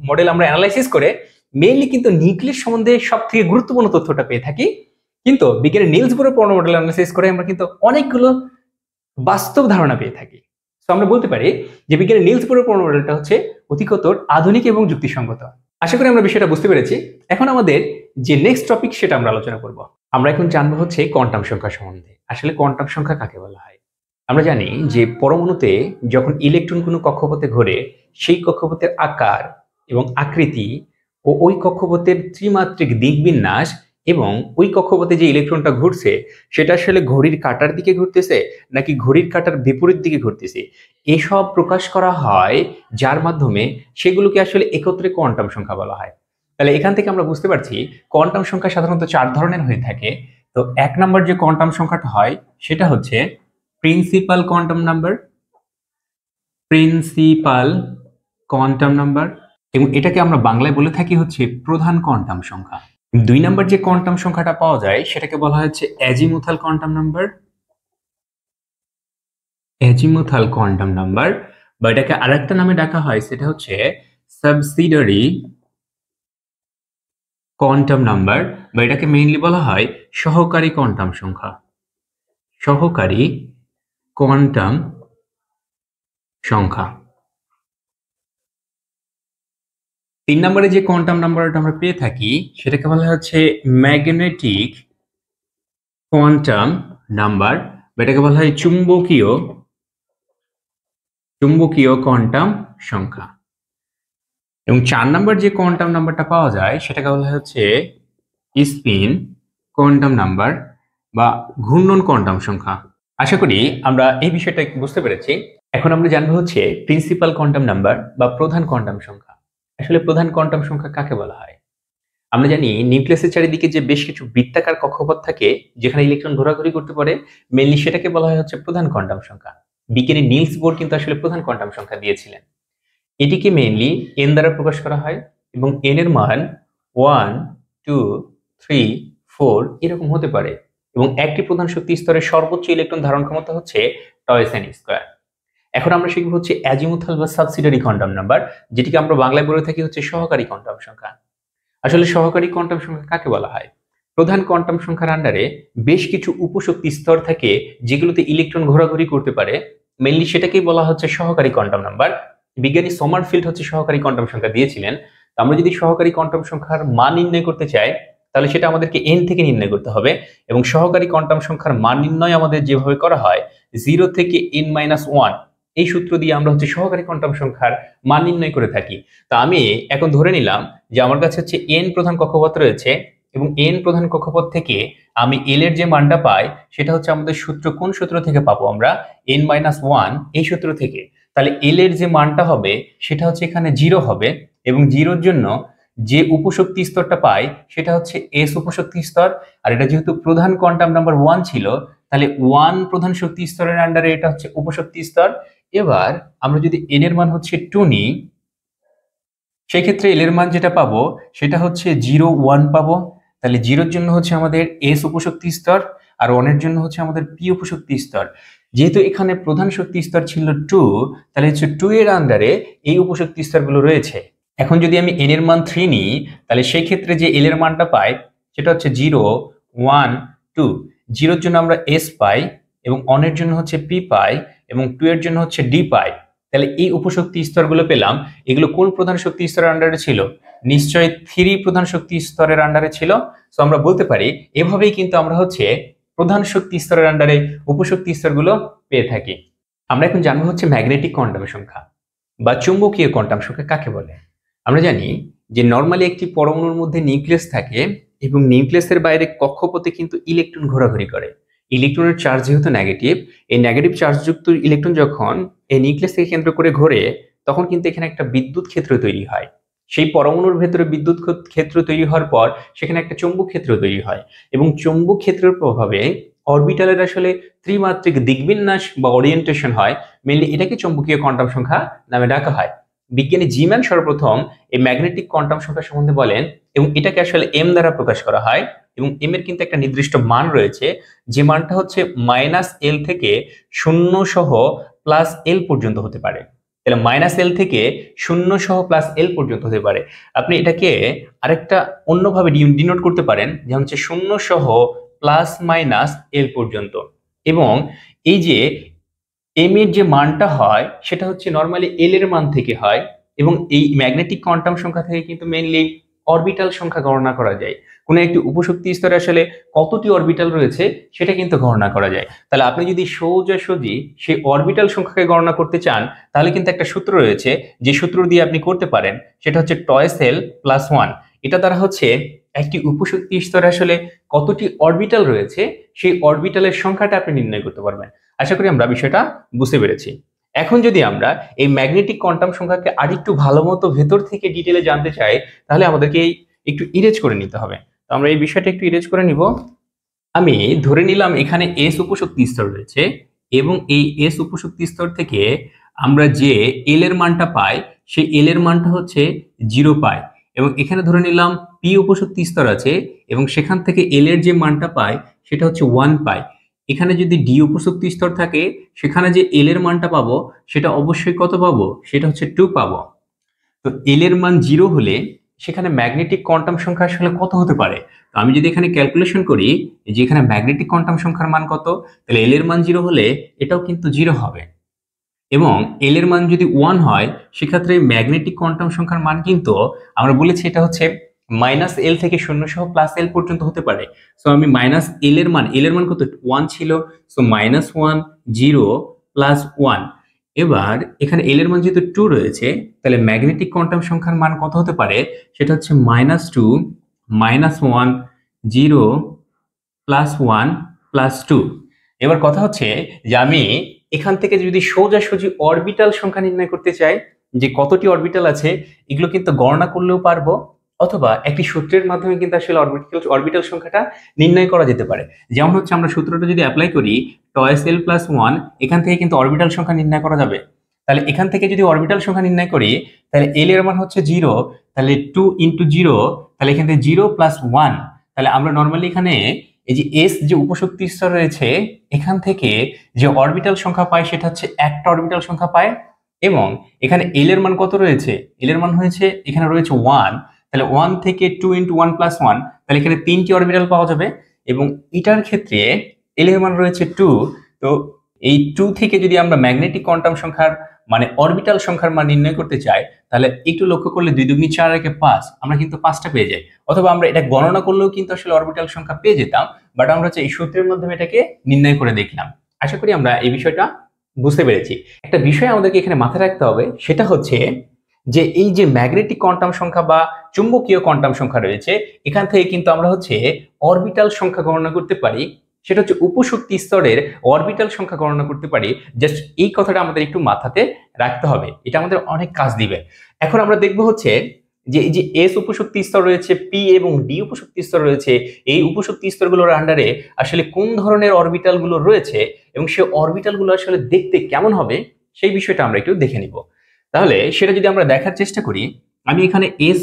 মডেল আমরা অ্যানালাইসিস করে মেইনলি কিন্তু নিউক্লিয়াস সম্বন্ধে সবথেকে গুরুত্বপূর্ণ তথ্যটা পেয়ে থাকি, কিন্তু বিজ্ঞানী নিলস বোরের পরমাণু মডেল অ্যানালাইসিস করে আমরা কিন্তু অনেকগুলো বাস্তব ধারণা পেয়ে থাকি। তো আমরা বলতে পারি যে বিজ্ঞানী নিলস বোরের পরমাণু মডেলটা অধিকতর আধুনিক এবং যুক্তিসঙ্গত। আশা করি আমরা বিষয়টা বুঝতে পেরেছি। এখন আমাদের যে নেক্সট টপিক সেটা আমরা আলোচনা করব। আমরা এখন জানবো কোয়ান্টাম সংখ্যা সম্বন্ধে। আসলে কোয়ান্টাম সংখ্যা কাকে বলা হয়? আমরা জানি যে পরমাণুতে যখন ইলেকট্রন কোনো কক্ষপথে ঘোরে সেই কক্ষপথের আকার এবং আকৃতি ও ওই কক্ষপথের ত্রিমাত্রিক দিকবিন্যাস এবং ওই কক্ষপথে যে ইলেকট্রনটা ঘুরছে সেটা আসলে ঘড়ির কাঁটার দিকে ঘুরতেছে নাকি ঘড়ির কাঁটার বিপরীত দিকে ঘুরতেছে এসব প্রকাশ করা হয়, যার মাধ্যমে সেগুলোকে আসলে একত্রে কোয়ান্টাম সংখ্যা বলা হয়। তাহলে এখান থেকে আমরা বুঝতে পারছি কোয়ান্টাম সংখ্যা সাধারণত 4 ধরনের হয়ে থাকে। তো 1 নম্বর যে কোয়ান্টাম সংখ্যাটা হয় সেটা প্রিন্সিপাল কোয়ান্টাম নাম্বার, এবং এটাকে আমরা বাংলায় বলে থাকি প্রধান কোয়ান্টাম সংখ্যা। 2 নম্বর যে কোয়ান্টাম সংখ্যাটা পাওয়া যায় সেটাকে বলা হচ্ছে অ্যাজিমুথাল কোয়ান্টাম নাম্বার, বা এটাকে আরেকটা নামে ডাকা হয় সেটা সাবসিডিয়ারি কোয়ান্টাম নাম্বার, বা এটাকে মেইনলি বলা হয় সহকারী কোয়ান্টাম সংখ্যা। 3 নম্বরে যে কোয়ান্টাম নাম্বারটা আমরা পেয়ে থাকি সেটাকে বলা হচ্ছে ম্যাগনেটিক কোয়ান্টাম নাম্বার, বা এটাকে বলা হয় চুম্বকীয় কোয়ান্টাম সংখ্যা। এবং 4 নাম্বার যে কোয়ান্টাম নাম্বারটা পাওয়া যায় সেটাকে বলা হচ্ছে স্পিন কোয়ান্টাম নাম্বার বা ঘূর্ণন কোয়ান্টাম সংখ্যা। আশা করি আমরা এই বিষয়টা বুঝতে পেরেছি। এখন আমরা জানবো হচ্ছে প্রিন্সিপাল কোয়ান্টাম নাম্বার বা প্রধান কোয়ান্টাম সংখ্যা। আসলে প্রধান কোয়ান্টাম সংখ্যা কাকে বলা হয়? আমরা জানি নিউক্লিয়াসের চারিদিকে যে বেশ কিছু বৃত্তাকার কক্ষপথ থাকে যেখানে ইলেকট্রন ঘোরাঘুরি করতে পারে, মেইনলি সেটাকে বলা হয় হচ্ছে প্রধান কোয়ান্টাম সংখ্যা। বিজ্ঞানী নিলস বোর কিন্তু আসলে প্রধান কোয়ান্টাম সংখ্যা দিয়েছিলেন। এটিকে মেইনলি এন দ্বারা প্রকাশ করা হয় এবং এন এর মান 1, 2, 3, 4 এরকম হতে পারে এবং একটি প্রধান শক্তি স্তরের সর্বোচ্চ ইলেকট্রন ধারণ ক্ষমতা হচ্ছে টয়েস এন স্কয়ার। এখন আমরা শিখব হচ্ছে অ্যাজিমুথাল বা সাবসিডিয়ারি কোয়ান্টাম নাম্বার, যেটিকে আমরা বাংলায় বলে থাকি হচ্ছে সহকারী কোয়ান্টাম সংখ্যা। আসলে সহকারী কোয়ান্টাম সংখ্যা কাকে বলা হয়? প্রধান কোয়ান্টাম সংখ্যার আন্ডারে বেশ কিছু উপশক্তি স্তর থাকে যেগুলোতে ইলেকট্রন ঘোরাঘুরি করতে পারে, মেইনলি সেটাকেই বলা হচ্ছে সহকারী কোয়ান্টাম নাম্বার। বিজ্ঞানী সমারফিল্ড হচ্ছে সহকারী কোয়ান্টাম সংখ্যা দিয়েছিলেন। তো আমরা যদি সহকারী কোয়ান্টাম সংখ্যার মান নির্ণয় করতে চাই তাহলে সেটা আমাদেরকে এন থেকে নির্ণয় করতে হবে এবং সহকারী কোয়ান্টাম সংখ্যার মান নির্ণয় আমাদের যেভাবে করা হয় 0 থেকে n-1 এই সূত্র দিয়ে আমরা হচ্ছে সহকারী কোয়ান্টাম সংখ্যার মান নির্ণয় করে থাকি। তো আমি এখন ধরে নিলাম যে আমার কাছে হচ্ছে এন প্রধান কক্ষপথ রয়েছে এবং এন প্রধান কক্ষপথ থেকে আমি এল এর যে মানটা পাই সেটা হচ্ছে আমাদের সূত্র, কোন সূত্র থেকে পাবো আমরা? n-1 এই সূত্র থেকে। তাহলে এল এর যে মানটা হবে সেটা হচ্ছে এখানে 0 হবে এবং 0-র জন্য যে উপশক্তি স্তরটা পাই সেটা হচ্ছে এস উপশক্তি স্তর। আর এটা যেহেতু প্রধান কোয়ান্টাম নাম্বার 1 ছিল তাহলে 1 প্রধান শক্তি স্তরের আন্ডারে এটা হচ্ছে উপশক্তি স্তর। এবার আমরা যদি এন এর মান হচ্ছে 2 নিই সেই ক্ষেত্রে এল এর মান যেটা পাবো সেটা হচ্ছে 0, 1 পাবো। তাহলে 0-র জন্য হচ্ছে আমাদের এস উপশক্তি স্তর আর 1-এর জন্য হচ্ছে আমাদের পি উপশক্তি স্তর। যেহেতু এখানে প্রধান শক্তি স্তর ছিল 2 তাহলে হচ্ছে 2 এর আন্ডারে এই উপশক্তি স্তরগুলো রয়েছে। এখন যদি আমি এন এর মান 3 নিই তাহলে সেই ক্ষেত্রে যে এল এর মানটা পাই সেটা হচ্ছে 0, 1, 2। 0-র জন্য আমরা এস পাই এবং 1-এর জন্য হচ্ছে পি পাই এবং 2 এর জন্য হচ্ছে ডি পাই। তাহলে এই উপশক্তি স্তরগুলো পেলাম। এগুলো কোন প্রধান শক্তি স্তরের আন্ডারে ছিল? নিশ্চয়ই 3 প্রধান শক্তি স্তরের আন্ডারে ছিল। সো আমরা বলতে পারি এভাবেই কিন্তু আমরা হচ্ছে প্রধান শক্তি স্তরের আন্ডারে উপশক্তি স্তরগুলো পেয়ে থাকি। আমরা এখন জানবো হচ্ছে ম্যাগনেটিক কোয়ান্টাম সংখ্যা বা চুম্বকীয় কোয়ান্টাম সংখ্যা কাকে বলে। আমরা জানি যে নরমালি একটি পরমাণুর মধ্যে নিউক্লিয়াস থাকে এবং নিউক্লিয়াসের বাইরে কক্ষপথে কিন্তু ইলেকট্রন ঘোরাঘুরি করে। ইলেকট্রনের চার্জ যেহেতু নেগেটিভ, এই নেগেটিভ চার্জযুক্ত ইলেকট্রন যখন এই নিউক্লিয়াসকে কেন্দ্র করে ঘোরে তখন কিন্তু এখানে একটা বিদ্যুৎ ক্ষেত্র তৈরি হয়। সেই পরমাণুর ভেতরে বিদ্যুৎ ক্ষেত্র তৈরি হওয়ার পর সেখানে একটা চৌম্বক ক্ষেত্র তৈরি হয় এবং চৌম্বক ক্ষেত্রের প্রভাবে অরবিটালের আসলে ত্রিমাত্রিক দিকবিন্যাস বা ওরিয়েন্টেশন হয়। মেনলি এটাকে চৌম্বকীয় কোয়ান্টাম সংখ্যা নামে ডাকা হয়। বিজ্ঞানী জিম্যান সর্বপ্রথম এই ম্যাগনেটিক কোয়ান্টাম সংখ্যা সম্বন্ধে বলেন এবং এটাকে আসলে এম দ্বারা প্রকাশ করা হয় এবং এম এর কিন্তু একটা নির্দিষ্ট মান রয়েছে যে মানটা হচ্ছে -L থেকে 0 সহ +L পর্যন্ত হতে পারে। তাহলে -L থেকে 0 সহ +L পর্যন্ত হতে পারে। আপনি এটাকে আরেকটা অন্যভাবে ডিনোট করতে পারেন, যেমন হচ্ছে 0 সহ +-L পর্যন্ত। এবং এই যে এম এর যে মানটা হয় সেটা হচ্ছে নরমালি এল এর মান থেকে হয় এবং এই ম্যাগনেটিক কোয়ান্টাম সংখ্যা থেকে কিন্তু মেইনলি অরবিটাল সংখ্যা গণনা করা যায়। কোনো একটি উপশক্তি স্তরে আসলে কতটি অরবিটাল রয়েছে সেটা কিন্তু গণনা করা যায়। তাহলে আপনি যদি সোজাসুজি সেই অরবিটাল সংখ্যাকে গণনা করতে চান তাহলে কিন্তু একটা সূত্র রয়েছে যে সূত্র দিয়ে আপনি করতে পারেন, সেটা হচ্ছে টয়েস এল প্লাস 1। এটা দ্বারা হচ্ছে একটি উপশক্তি স্তরে আসলে কতটি অরবিটাল রয়েছে সেই অরবিটালের সংখ্যাটা আপনি নির্ণয় করতে পারবেন। আশা করি আমরা বিষয়টা বুঝতে পেরেছি। এখন যদি আমরা এই ম্যাগনেটিক কোয়ান্টাম সংখ্যাকে আরেকটু ভালো মতো ভেতর থেকে ডিটেলে জানতে চাই তাহলে আমাদেরকে একটু ইরেজ করে নিতে হবে। তো আমরা এই বিষয়টা একটু ইরেজ করে নিব। আমি ধরে নিলাম এখানে এস উপশক্তি স্তর রয়েছে এবং এই এস উপশক্তি স্তর থেকে আমরা যে এল এর মানটা পাই সেই এল এর মানটা হচ্ছে 0 পাই এবং এখানে ধরে নিলাম পি উপশক্তি স্তর আছে এবং সেখান থেকে এল এর যে মানটা পাই সেটা হচ্ছে 1 পাই। এখানে যদি ডি উপশক্তি স্তর থাকে সেখানে যে এল এর মানটা পাবো সেটা অবশ্যই কত পাবো? সেটা হচ্ছে 2 পাবো। তো এল এর মান 0 হলে সেখানে ম্যাগনেটিক কোয়ান্টাম সংখ্যা আসলে কত হতে পারে? তো আমি যদি এখানে ক্যালকুলেশন করি যে এখানে ম্যাগনেটিক কোয়ান্টাম সংখ্যার মান কত, তাহলে এল এর মান 0 হলে এটাও কিন্তু 0 হবে এবং এল এর মান যদি 1 হয় সেক্ষেত্রে ম্যাগনেটিক কোয়ান্টাম সংখ্যার মান কিন্তু আমরা বলেছি এটা হচ্ছে -L থেকে 0 সহ +L পর্যন্ত হতে পারে। সো আমি -L এর মান কত? 1 ছিল। সো -1, 0, +1 এবার এখানে এল এর মান যেহেতু 2 রয়েছে, তাহলে ম্যাগনেটিক কোয়ান্টাম সংখ্যার মান কত হতে পারে? সেটা হচ্ছে -2, -1, 0, +1, +2। এবার কথা হচ্ছে যে আমি এখান থেকে যদি সোজাসুজি অরবিটাল সংখ্যা নির্ণয় করতে চাই, যে কতটি অরবিটাল আছে, এগুলো কিন্তু গণনা করলেও পারবো, অথবা একটি সূত্রের মাধ্যমে কিন্তু আসলে অরবিটাল সংখ্যাটা নির্ণয় করা যেতে পারে। যেমন হচ্ছে আমরা সূত্রটা যদি অ্যাপ্লাই করি, l+1, এখান থেকে কিন্তু অরবিটাল সংখ্যা নির্ণয় করা যাবে। তাহলে এখান থেকে যদি অরবিটাল সংখ্যা নির্ণয় করি, তাহলে এল এর মান হচ্ছে 0, তাহলে 2 × 0, তাহলে এখান থেকে 0 + 1, তাহলে আমরা নর্মালি এখানে এই যে এস যে উপশক্তি স্তর রয়েছে, এখান থেকে যে অরবিটাল সংখ্যা পায় সেটা হচ্ছে একটা অরবিটাল সংখ্যা পায়। এবং এখানে এল এর মান কত রয়েছে? এল এর মান হয়েছে এখানে রয়েছে 1, তাহলে 1 থেকে 2 × 1 + 1, তাহলে এখানে 3টি অরবিটাল পাওয়া যাবে। এবং এটার ক্ষেত্রে এল এর মান রয়েছে 2, তো এই 2 থেকে যদি আমরা ম্যাগনেটিক কোয়ান্টাম সংখ্যার মানে অরবিটাল সংখ্যার মান নির্ণয় করতে চাই, তাহলে একটু লক্ষ্য করলে 2 × 4 = 5, আমরা কিন্তু 5টা পেয়ে যাই। অথবা আমরা এটা গণনা করলেও কিন্তু আসলে অরবিটাল সংখ্যা পেয়ে যেতাম, বাট আমরা হচ্ছে এই সূত্রের মাধ্যমে এটাকে নির্ণয় করে দেখলাম। আশা করি আমরা এই বিষয়টা বুঝতে পেরেছি। একটা বিষয় আমাদেরকে এখানে মাথায় রাখতে হবে, সেটা হচ্ছে যে এই যে ম্যাগনেটিক কোয়ান্টাম সংখ্যা বা চুম্বকীয় কোয়ান্টাম সংখ্যা রয়েছে, এখান থেকে কিন্তু আমরা হচ্ছে অরবিটাল সংখ্যা গণনা করতে পারি। সেটা হচ্ছে উপশক্তি স্তরের অরবিটাল সংখ্যা গণনা করতে পারি। জাস্ট এই কথাটা আমাদের একটু মাথাতে রাখতে হবে, এটা আমাদের অনেক কাজ দিবে। এখন আমরা দেখবো হচ্ছে যে এই যে এস উপশক্তি স্তর রয়েছে, পি এবং ডি উপশক্তি স্তর রয়েছে, এই উপশক্তি স্তরগুলোর আন্ডারে আসলে কোন ধরনের অরবিটাল গুলো রয়েছে এবং সেই অরবিটাল গুলো আসলে দেখতে কেমন হবে, সেই বিষয়টা আমরা একটু দেখে নিব। তাহলে সেটা যদি আমরা দেখার চেষ্টা করি, আমি এখানে এস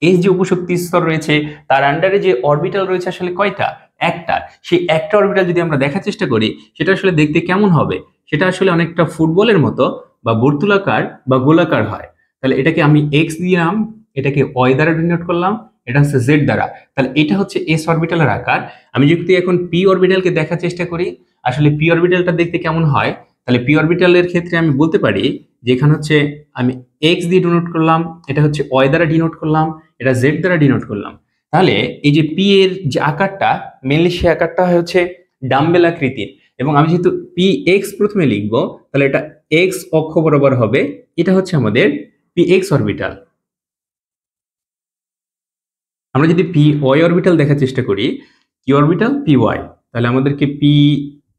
এস যে উপশক্তি স্তর রয়েছে তার আন্ডারে যে অরবিটাল রয়েছে আসলে কয়টা? একটা। সেই একটা অরবিটাল যদি আমরা দেখার চেষ্টা করি, সেটা আসলে দেখতে কেমন হবে? সেটা আসলে অনেকটা ফুটবলের মতো বা বর্তুলাকার বা গোলাকার হয়। তাহলে এটাকে আমি এক্স দিলাম, এটাকে ওয়াই দ্বারা ডিনোট করলাম, এটা হচ্ছে জেড দ্বারা। তাহলে এটা হচ্ছে এস অরবিটালের আকার। আমি যদি এখন পি অরবিটালকে দেখার চেষ্টা করি, আসলে পি অরবিটালটা দেখতে কেমন হয়, তাহলে পি অরবিটালের ক্ষেত্রে আমি বলতে পারি যে এখানে হচ্ছে আমি এক্স দিয়ে ডিনোট করলাম, এটা হচ্ছে ওয়াই দ্বারা ডিনোট করলাম, এটা জেড দ্বারা ডিনোট করলাম। তাহলে এই যে পি এর যে আকারটা, মেনলি সে আকারটা হচ্ছে ডাম্বেল আকৃতির। এবং আমি যেহেতু পি এক্স প্রথমে লিখবো, তাহলে এটা এক্স অক্ষ বরাবর হবে, এটা হচ্ছে আমাদের পি এক্স অরবিটাল। আমরা যদি পি ওয়াই অরবিটাল দেখার চেষ্টা করি, কি অরবিটাল? P Y. তাহলে আমাদেরকে পি,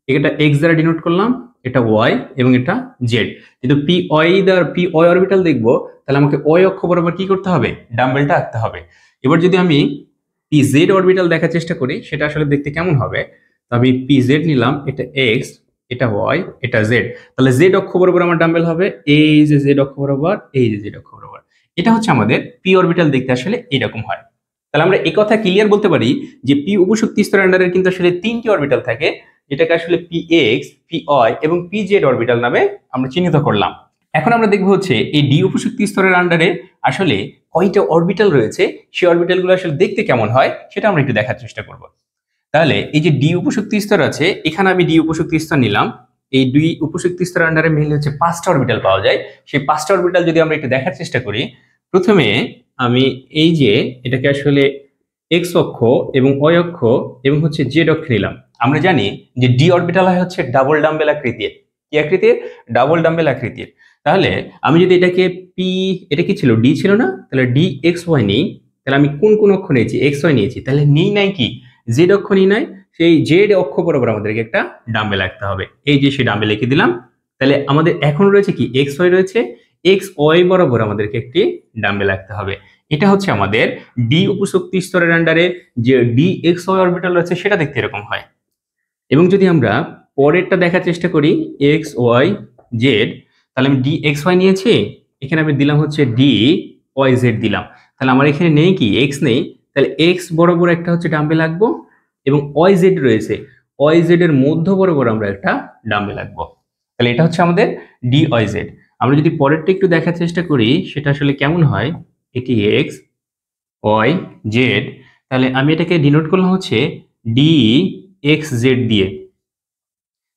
এটা এক্স দ্বারা ডিনোট করলাম, এটা ওয়াই এবং এটা জেড। কিন্তু পি ওয়াই অরবিটাল দেখবো, তাহলে আমাকে ওয়াই অক্ষ বরাবর কি করতে হবে? ডাম্বেলটা আঁকতে হবে। এবার যদি আমি পি জেড অরবিটাল দেখার চেষ্টা করি, সেটা আসলে দেখতে কেমন হবে, তো আমি পি জেড নিলাম, এটা এক্স, এটা ওয়াই, এটা জেড। তাহলে জেড অক্ষ বরাবর আমার ডাম্বেল হবে এই যে জেড অক্ষ বরাবর, এই যে জেড অক্ষ বরাবর। এটা হচ্ছে আমাদের পি অরবিটাল দেখতে আসলে এরকম হয়। তাহলে আমরা এই কথা ক্লিয়ার বলতে পারি যে পি উপশক্তি স্তরের আন্ডারে কিন্তু আসলে 3টি অরবিটাল থাকে, যেটাকে আসলে পি এক্স, পি ওয়াই এবং পি জেড অরবিটাল নামে আমরা চিহ্নিত করলাম। এখন আমরা দেখবো হচ্ছে এই ডি উপশক্তি স্তরের আন্ডারে আসলে কয়টা অরবিটাল রয়েছে, সেই অরবিটালগুলো আসলে দেখতে কেমন হয় সেটা আমরা একটু দেখার চেষ্টা করব। তাহলে এই যে ডি উপশক্তি স্তর আছে, এখানে আমি ডি উপশক্তি স্তর নিলাম। এই দুই উপশক্তি স্তরের আন্ডারে মিলে হচ্ছে 5টা অরবিটাল পাওয়া যায়। সেই 5টা অরবিটাল যদি আমরা একটু দেখার চেষ্টা করি, প্রথমে আমি এই যে এটাকে আসলে এক্স অক্ষ এবং ওয়াই অক্ষ এবং হচ্ছে জেড অক্ষ নিলাম। আমরা জানি যে ডি অরবিটাল হয় হচ্ছে ডাবল ডাম্বেল আকৃতির। কি আকৃতির? ডাবল ডাম্বেল আকৃতির। তাহলে আমি যদি এটাকে পি, এটা কি ছিল? ডি ছিল না? তাহলে ডি এক্স ওয়াই নেই, তাহলে আমি কোন কোন অক্ষ নিয়েছি? এক্স ওয়াই নিয়েছি। তাহলে নেই নাই কি? জেড অক্ষ নিই নাই। সেই জেড অক্ষ বরাবর আমাদেরকে একটা ডাম্বেল আঁকতে হবে। এই যে সেই ডাম্বেল এঁকে দিলাম। তাহলে আমাদের এখন রয়েছে কি? এক্স ওয়াই রয়েছে। এক্স ওয়াই বরাবর আমাদেরকে একটি ডাম্বেল আঁকতে হবে। এটা হচ্ছে আমাদের ডি উপশক্তি স্তরের আন্ডারে যে ডি এক্স ওয়াই অরবিটাল রয়েছে, সেটা দেখতে এরকম হয়। এবং যদি আমরা পরেরটা দেখার চেষ্টা করি, এক্স ওয়াই জেড, তাহলে আমি ডি এক্স ওয়াই নিয়েছি, এখানে আমি দিলাম হচ্ছে ডি ওয়াই জেড দিলাম। তাহলে আমার এখানে নেই কি? এক্স নেই। তাহলে এক্স বরাবর একটা হচ্ছে ডাম্বেল আঁকবো এবং ওয়াই জেড রয়েছে, ওয়াই জেড এর মধ্য বরাবর আমরা একটা ডাম্বেল আঁকবো। তাহলে এটা হচ্ছে আমাদের ডি ওয়াই জেড। আমরা যদি পরেরটা একটু দেখার চেষ্টা করি, সেটা আসলে কেমন হয়, এটি এক্স ওয়াই জেড, তাহলে আমি এটাকে ডিনোট করলাম হচ্ছে ডি এক্স জেড দিয়ে।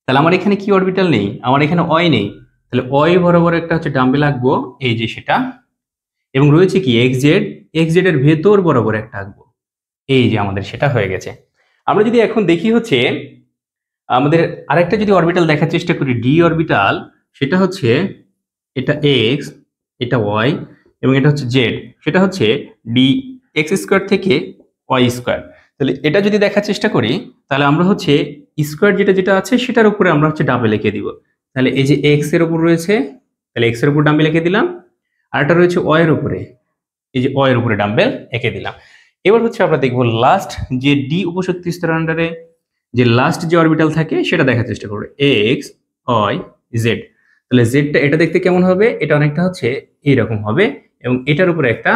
তাহলে আমার এখানে কি অরবিটাল নেই? আমার এখানে ওয়াই নেই। তাহলে ওয়াই বরাবর একটা হচ্ছে ডাম্বেল আঁকবো, এই যে সেটা। এবং রয়েছে কি? এক্স জেড এর ভেতর বরাবর একটা আঁকবো, এই যে আমাদের সেটা হয়ে গেছে। আমরা যদি এখন দেখি হচ্ছে আমাদের আরেকটা যদি অরবিটাল দেখার চেষ্টা করি, ডি অরবিটাল, সেটা হচ্ছে এটা এক্স, এটা ওয়াই এবং এটা হচ্ছে জেড, সেটা হচ্ছে ডি এক্স স্কোয়ার থেকে ওয়াই স্কোয়ার। তাহলে এটা যদি দেখার চেষ্টা করি তাহলে আমরা হচ্ছে স্কোয়ার যেটা যেটা আছে সেটার উপরে আমরা হচ্ছে ডাবল লিখে দিব। তাহলে এই যে এক্স এর উপর রয়েছে, তাহলে এক্স এর উপর ডাম্বেল লিখে দিলাম, আর এটা রয়েছে ওয়াই এর উপরে, এই যে ওয়াই এর উপরে ডাম্বেল এঁকে দিলাম। এবার হচ্ছে আমরা দেখবো লাস্ট যে ডি উপশক্তি স্তরের আন্ডারে যে লাস্ট যে অরবিটাল থাকে সেটা দেখার চেষ্টা করবো, এক্স ওয়াই জেড। তাহলে জেডটা এটা দেখতে কেমন হবে, এটা অনেকটা হচ্ছে এইরকম হবে এবং এটার উপরে একটা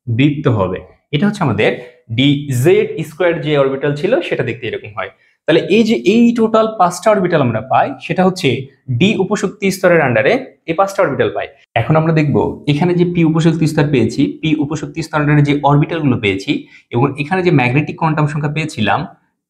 বৃত্ত হবে। এটা হচ্ছে আমাদের ডি জেড স্কোয়ার যে অরবিটাল ছিল সেটা দেখতে এরকম হয়। তাহলে এই যে এই টোটাল 5টা অরবিটাল আমরা পাই সেটা হচ্ছে ডি উপশক্তি স্তরের আন্ডারে এই 5টা অরবিটাল পাই। এখন আমরা দেখব এখানে যে পি উপশক্তি স্তর পেয়েছি, পি উপশক্তি স্তরের আন্ডারে যে অরবিটাল গুলো পেয়েছি এবং এখানে যে ম্যাগনেটিক কোয়ান্টাম সংখ্যা পেয়েছিলাম,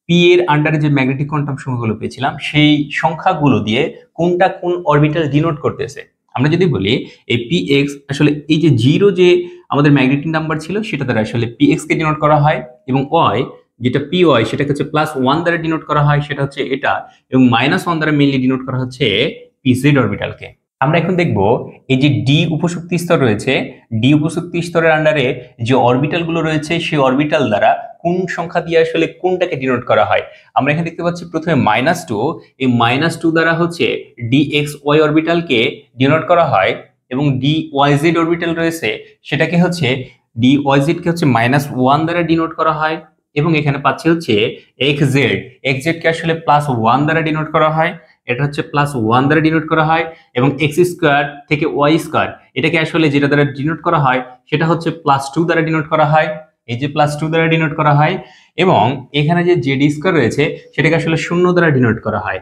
পি এর আন্ডারে যে ম্যাগনেটিক কোয়ান্টাম সংখ্যাগুলো পেয়েছিলাম সেই সংখ্যাগুলো দিয়ে কোনটা কোন অরবিটাল ডিনোট করতেছে। আমরা যদি বলি এই পি এক্স আসলে এই যে জিরো যে আমাদের ম্যাগনেটিক নাম্বার ছিল সেটা দ্বারা আসলে পি এক্স কে ডিনোট করা হয় এবং ওয়াই যেটা পি ওয়াই সেটাকে হচ্ছে +1 দ্বারা ডিনোট করা হয়, সেটা হচ্ছে এটা, এবং -1 দ্বারা মেইনলি ডিনোট করা হচ্ছে পি জেড অরবিটালকে। আমরা এখন দেখব এই যে ডি উপশক্তি স্তর রয়েছে, ডি উপশক্তি স্তরের আন্ডারে যে অরবিটাল গুলো রয়েছে সেই অরবিটাল দ্বারা কোন সংখ্যা দিয়ে আসলে কোনটাকে ডিনোট করা হয়। আমরা এখানে দেখতে পাচ্ছি প্রথমে -2, এই -2 দ্বারা হচ্ছে ডি এক্স ওয়াই অরবিটালকে ডিনোট করা হয় এবং ডি ওয়াই জেড অরবিটাল রয়েছে সেটাকে হচ্ছে ডি ওয়াই জেড কে হচ্ছে -1 দ্বারা ডিনোট করা হয় এবং এখানে পাচ্ছি হচ্ছে এক্স জেড, এক্স জেড কে আসলে +1 দ্বারা ডিনোট করা হয়, এটা হচ্ছে +1 দ্বারা ডিনোট করা হয় এবং এক্স স্কোয়ার থেকে ওয়াই স্কোয়ার এটাকে আসলে যেটা দ্বারা ডিনোট করা হয় সেটা হচ্ছে +2 দ্বারা ডিনোট করা হয়, এই যে +2 দ্বারা ডিনোট করা হয় এবং এখানে যে জেড স্কোয়ার রয়েছে সেটাকে আসলে 0 দ্বারা ডিনোট করা হয়।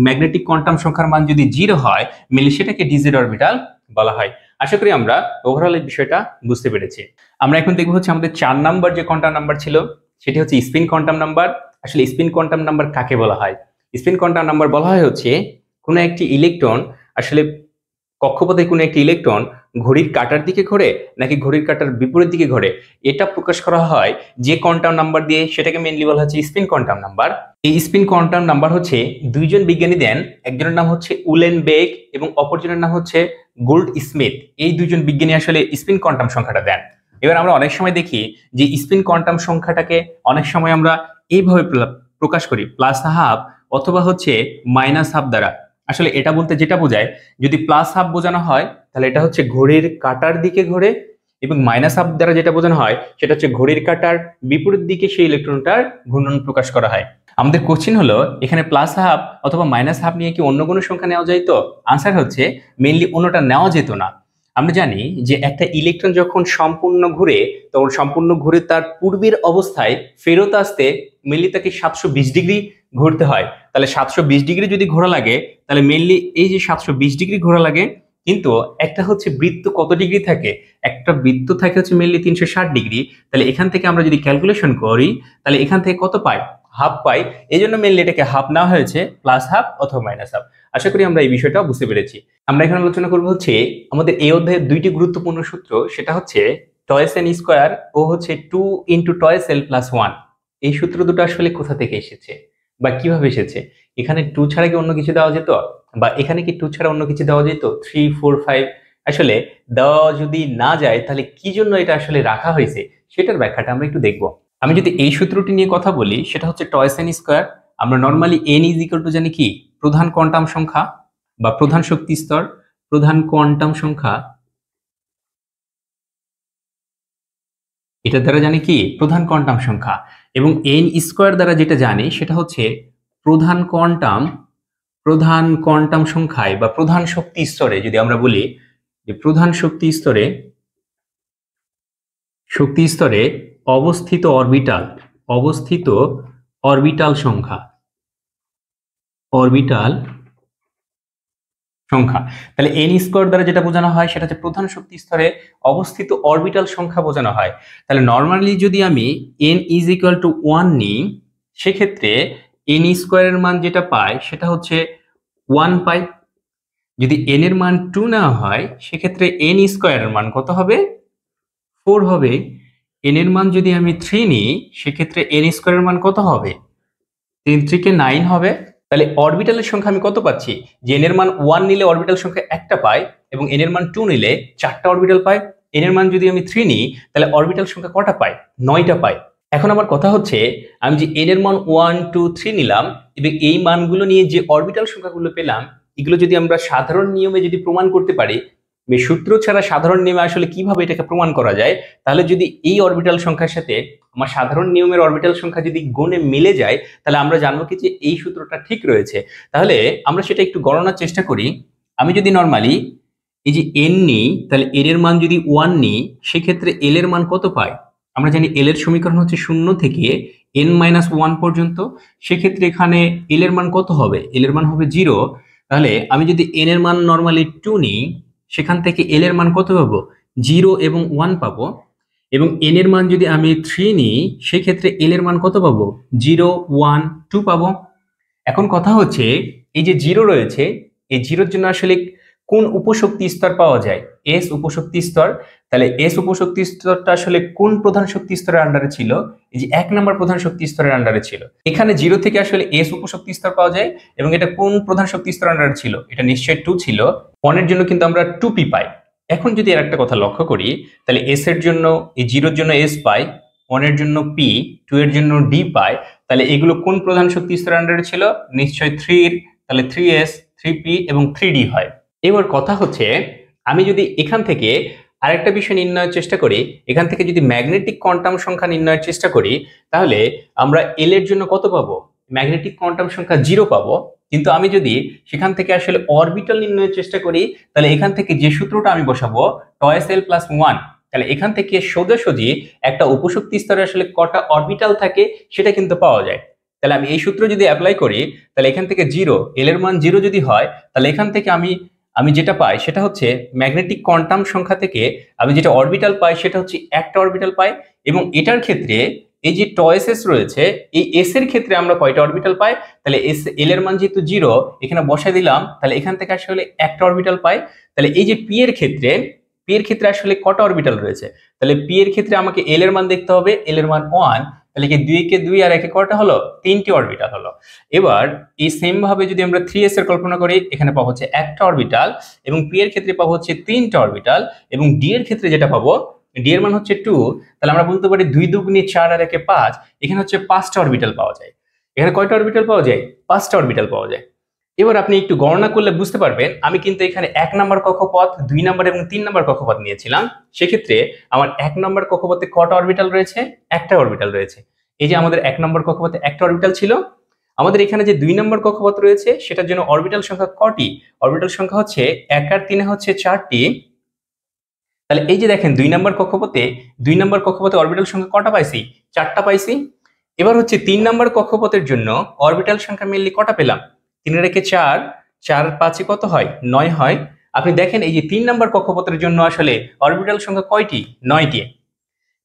ম্যাগনেটিক কোয়ান্টাম সংখ্যার মান যদি 0 হয় মিলে সেটাকে ডিজেড অরবিটাল বলা হয়। আশা করি আমরা ওভারঅল এই বিষয়টা বুঝতে পেরেছি। আমরা এখন দেখব হচ্ছে আমাদের 4 নাম্বার যে কোয়ান্টাম নাম্বার ছিল সেটি হচ্ছে স্পিন কোয়ান্টাম নাম্বার। আসলে স্পিন কোয়ান্টাম নাম্বার কাকে বলা হয়? স্পিন কোয়ান্টাম নাম্বার বলা হয় হচ্ছে কোনো একটি ইলেকট্রন আসলে কক্ষপথে কোনো একটি ইলেকট্রন ঘড়ির কাঁটার দিকে ঘোরে নাকি ঘড়ির কাঁটার বিপরীত দিকে ঘোরে এটা প্রকাশ করা হয় যে কোয়ান্টাম নাম্বার দিয়ে, সেটাকে মেইনলি বলা হচ্ছে স্পিন কোয়ান্টাম নাম্বার। এই স্পিন কোয়ান্টাম নাম্বার হচ্ছে দুইজন বিজ্ঞানী দেন, একজনের নাম হচ্ছে উলেনবেক এবং অপরজনের নাম হচ্ছে গোল্ড স্মিথ। এই দুইজন বিজ্ঞানী আসলে স্পিন কোয়ান্টাম সংখ্যাটা দেন। এবার আমরা অনেক সময় দেখি যে স্পিন কোয়ান্টাম সংখ্যাটাকে অনেক সময় আমরা এইভাবে প্রকাশ করি +12 অথবা হচ্ছে -12 দ্বারা। আসলে এটা বলতে যেটা বোঝায়, যদি +12 বোঝানো হয় তাহলে এটা হচ্ছে ঘড়ির কাঁটার দিকে ঘোরে এবং -12 দ্বারা যেটা বোঝানো হয় সেটা হচ্ছে ঘড়ির কাঁটার বিপরীত দিকে সেই ইলেকট্রনটার ঘূর্ণন প্রকাশ করা হয়। আমাদের কোশ্চেন হলো এখানে +12 অথবা -12 নিয়ে কি অন্য কোনো সংখ্যা নেওয়া যায়? তো আনসার হচ্ছে মেইনলি অন্যটা নেওয়া যেত না। আমরা জানি যে একটা ইলেকট্রন যখন সম্পূর্ণ ঘুরে তখন সম্পূর্ণ ঘুরে তার পূর্বের অবস্থায় ফেরত আসতে মেইনলি তাকে 720 ডিগ্রি ঘুরতে হয়। তাহলে 720 ডিগ্রি যদি ঘোরা লাগে তাহলে মেইনলি এই যে 720 ডিগ্রি ঘোরা লাগে, কিন্তু একটা হচ্ছে বৃত্ত কত ডিগ্রি থাকে, একটা বৃত্ত থাকে হচ্ছে মেইনলি 360 ডিগ্রি। তাহলে এখান থেকে আমরা যদি ক্যালকুলেশন করি তাহলে এখান থেকে কত পাই? হাফ পাই। এই জন্য মেইনলি এটাকে হাফ নেওয়া হয়েছে, +12 অথবা -12। আশা করি আমরা এই বিষয়টা বুঝতে পেরেছি। আমরা এখন আলোচনা করবো হচ্ছে আমাদের এই অধ্যায়ের দুইটি গুরুত্বপূর্ণ সূত্র, সেটা হচ্ছে টয়েস এন স্কোয়ার ও হচ্ছে 2 × টয়েস এল +1। এই সূত্র দুটো আসলে কোথা থেকে এসেছে বা কিভাবে এসেছে? এখানে 2 ছাড়া কি অন্য কিছু দেওয়া যেত, বা এখানে কি 2 ছাড়া অন্য কিছু দেওয়া যেত? 3, 4, 5 আসলে দেওয়া যদি না যায় তাহলে কি জন্য এটা আসলে রাখা হয়েছে সেটার ব্যাখ্যাটা আমরা একটু দেখব। আমি যদি এই সূত্রটি নিয়ে কথা বলি সেটা হচ্ছে টয়েস এন স্কোয়ার। আমরা নর্মালি n = জানি কি প্রধান কোয়ান্টাম সংখ্যা বা প্রধান শক্তি স্তর, প্রধান কোয়ান্টাম সংখ্যা, এটা দ্বারা জানি কি প্রধান কোয়ান্টাম সংখ্যা, এবং n স্কোয়ার দ্বারা যেটা জানি সেটা হচ্ছে প্রধান কোয়ান্টাম সংখ্যায় বা প্রধান শক্তি স্তরে, যদি আমরা বলি যে প্রধান শক্তি স্তরে অবস্থিত অরবিটাল সংখ্যা। তাহলে n স্কোয়ার দ্বারা যেটা বোঝানো হয় সেটা হচ্ছে প্রধান শক্তি স্তরে অবস্থিত অরবিটাল সংখ্যা বোঝানো হয়। তাহলে নর্মালি যদি আমি n = 1 নিই সেক্ষেত্রে n স্কোয়ারের মান যেটা পাই সেটা হচ্ছে 1 পাই। যদি n এর মান 2 নেওয়া হয় সেক্ষেত্রে n স্কোয়ারের মান কত হবে? 4 হবে। n এর মান যদি আমি 3 নিই সেক্ষেত্রে n স্কোয়ারের মান কত হবে? 3 × 3 = 9 হবে। তাহলে অরবিটালের সংখ্যা আমি কত পাচ্ছি, যে n এর মান 1 নিলে অরবিটাল সংখ্যা একটা পাই এবং n এর মান 2 নিলে 4টা অরবিটাল পাই। n এর মান যদি আমি 3 নিই তাহলে অরবিটাল সংখ্যা কটা পাই, 9টা পাই। এখন আমার কথা হচ্ছে আমি যে n এর মান 1 2 3 নিলাম এবং এই মানগুলো নিয়ে যে অরবিটাল সংখ্যাগুলো পেলাম, এগুলো যদি আমরা সাধারণ নিয়মে যদি প্রমাণ করতে পারি, সূত্র ছাড়া সাধারণ নিয়মে আসলে কিভাবে এটাকে প্রমাণ করা যায়, তাহলে যদি এই অরবিটাল সংখ্যার সাথে আমার সাধারণ নিয়মের অরবিটাল সংখ্যা যদি গুণে মিলে যায়, তাহলে আমরা জানবো কি যে এই সূত্রটা ঠিক রয়েছে। তাহলে আমরা সেটা একটু গণনার চেষ্টা করি। আমি যদি নর্মালি এই যে n নিই, তাহলে n এর মান যদি 1 নিই, সেক্ষেত্রে l এর মান কত পাই? আমরা জানি l এর সমীকরণ হচ্ছে 0 থেকে n-1 পর্যন্ত। সেক্ষেত্রে এখানে l এর মান কত হবে? l এর মান হবে 0। তাহলে আমি যদি n এর মান নর্মালি 2 নিই, সেখান থেকে l এর মান কত পাবো? 0 এবং 1 পাবো। এবং n এর মান যদি আমি 3 নিই, সেক্ষেত্রে l এর মান কত পাবো? 0 1 2 পাবো। এখন কথা হচ্ছে এই যে 0 রয়েছে, এই 0-র জন্য আসলে কোন উপশক্তি স্তর পাওয়া যায়? s উপশক্তি স্তর। তাহলে s উপশক্তি স্তরটা আসলে কোন প্রধান শক্তি স্তরের আন্ডারে ছিল? এই যে 1 নম্বর প্রধান শক্তি স্তরের আন্ডারে ছিল। এখানে 0 থেকে আসলে s উপশক্তি স্তর পাওয়া যায় এবং এটা কোন প্রধান শক্তি স্তরের আন্ডারে ছিল? এটা নিশ্চয়ই 2 ছিল। 1 এর জন্য কিন্তু আমরা 2p পাই। এখন যদি এর একটা কথা লক্ষ্য করি, তাহলে s এর জন্য এই 0-র জন্য s পাই, 1 এর জন্য p, 2 এর জন্য d পাই। তাহলে এগুলো কোন প্রধান শক্তি স্তরের আন্ডারে ছিল? নিশ্চয়ই 3 এর। তাহলে 3s 3p এবং 3d হয়। এবার কথা হচ্ছে আমি যদি এখান থেকে আরেকটা বিষয় নির্ণয়ের চেষ্টা করি, এখান থেকে যদি ম্যাগনেটিক কোয়ান্টাম সংখ্যা নির্ণয়ের চেষ্টা করি, তাহলে আমরা এল এর জন্য কত পাবো? ম্যাগনেটিক কোয়ান্টাম সংখ্যা 0 পাবো। কিন্তু আমি যদি সেখান থেকে আসলে অরবিটাল নির্ণয়ের চেষ্টা করি, তাহলে এখান থেকে যে সূত্রটা আমি বসাবো টয়েস এল প্লাস 1, তাহলে এখান থেকে সোজাসুজি একটা উপশক্তি স্তরে আসলে কটা অরবিটাল থাকে সেটা কিন্তু পাওয়া যায়। তাহলে আমি এই সূত্র যদি অ্যাপ্লাই করি, তাহলে এখান থেকে 0, এল এর মান 0 যদি হয়, তাহলে এখান থেকে আমি যেটা পাই সেটা হচ্ছে ম্যাগনেটিক কোয়ান্টাম সংখ্যা থেকে আমি যেটা অরবিটাল পাই সেটা হচ্ছে একটা অরবিটাল পাই। এবং এটার ক্ষেত্রে এই যে টয়েস এস রয়েছে, এই এস এর ক্ষেত্রে আমরা কয়টা অরবিটাল পাই? তাহলে এস এল এর মান যেহেতু 0, এখানে বসাই দিলাম, তাহলে এখান থেকে আসলে একটা অরবিটাল পাই। তাহলে এই যে পি এর ক্ষেত্রে আসলে কটা অরবিটাল রয়েছে? তাহলে পি এর ক্ষেত্রে আমাকে এল এর মান দেখতে হবে, এল এর মান 1। তাহলে কি 2 কে 2 আর 1 কটা হলো? 3টি অরবিটাল হলো। এবার এই সেম ভাবে যদি আমরা 3s এর কল্পনা করি, এখানে পাবো হচ্ছে একটা অরবিটাল এবং পি এর ক্ষেত্রে পাবো হচ্ছে 3টা অরবিটাল এবং ডি এর ক্ষেত্রে যেটা পাবো, ডি এর মান হচ্ছে 2। তাহলে আমরা বলতে পারি 2 দুগুণে 4 আর 1 5, এখানে হচ্ছে 5টা অরবিটাল পাওয়া যায়। এখানে কয়টা অরবিটাল পাওয়া যায়? 5টা অরবিটাল পাওয়া যায়। এবার আপনি একটু গণনা করলে বুঝতে পারবেন, আমি কিন্তু এখানে 1 নম্বর কক্ষপথ, 2 নম্বর এবং 3 নম্বর কক্ষপথ নিয়েছিলাম। সেক্ষেত্রে আমার 1 নম্বর কক্ষপথে কটা অরবিটাল রয়েছে? একটা অরবিটাল রয়েছে। এই যে আমাদের 1 নম্বর কক্ষপথে একটা অরবিটাল ছিল, আমাদের এখানে যে 2 নম্বর কক্ষপথ রয়েছে সেটার জন্য অরবিটাল সংখ্যা কটি? অরবিটাল সংখ্যা হচ্ছে 1 আর 3 হচ্ছে 4টি। তাহলে এই যে দেখেন 2 নম্বর কক্ষপথে অরবিটাল সংখ্যা কটা পাইছি? 4টা পাইছি। এবার হচ্ছে 3 নম্বর কক্ষপথের জন্য অরবিটাল সংখ্যা মেনলি কটা পেলাম? 3 রেখে 4, 4 5 কত হয়? 9 হয়। আপনি দেখেন এই যে 3 নম্বর কক্ষপথের জন্য আসলে অরবিটাল সংখ্যা কয়টি? 9টি।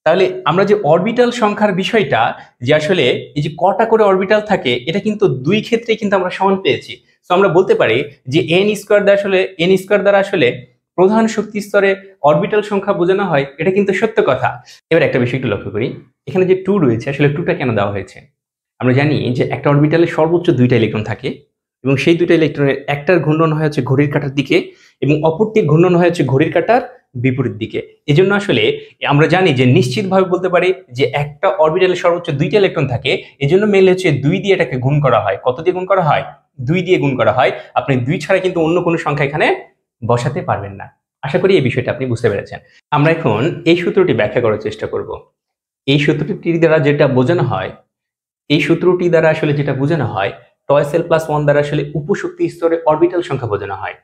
তাহলে আমরা যে অরবিটাল সংখ্যার বিষয়টা, যে আসলে এই যে কটা করে অরবিটাল থাকে, এটা কিন্তু দুই ক্ষেত্রে কিন্তু আমরা সমান পেয়েছি। তো আমরা বলতে পারি যে এন স্কয়ার দ্বারা আসলে প্রধান শক্তি স্তরে অরবিটাল সংখ্যা বোঝানো হয়, এটা কিন্তু সত্য কথা। এবার একটা বিষয় একটু লক্ষ্য করি, এখানে যে 2 রয়েছে আসলে 2টা কেন দেওয়া হয়েছে? আমরা জানি যে একটা অরবিটালে সর্বোচ্চ 2টা ইলেকট্রন থাকে এবং সেই 2টা ইলেকট্রনের একটার ঘূর্ণন হয় হচ্ছে ঘড়ির কাঁটার দিকে এবং অপরটির ঘূর্ণন হয় হচ্ছে ঘড়ির কাঁটার বিপরীত দিকে। এজন্য আসলে আমরা জানি যে নিশ্চিতভাবে বলতে পারি যে একটা অরবিটালে সর্বোচ্চ 2টা ইলেকট্রন থাকে। এজন্য মেইনলি হচ্ছে 2 দিয়ে এটাকে গুণ করা হয়। কত দিয়ে গুণ করা হয়? 2 দিয়ে গুণ করা হয়। আপনি 2 ছাড়া কিন্তু অন্য কোনো সংখ্যা এখানে বসাতে পারবেন না। আশা করি এই বিষয়টা আপনি বুঝতে পেরেছেন। আমরা এখন এই সূত্রটি ব্যাখ্যা করার চেষ্টা করব। এই সূত্রটি দ্বারা যেটা বোঝানো হয়, টয়েস এল প্লাস 1 দ্বারা আসলে উপশক্তি স্তরে অরবিটাল সংখ্যা বোঝানো হয়।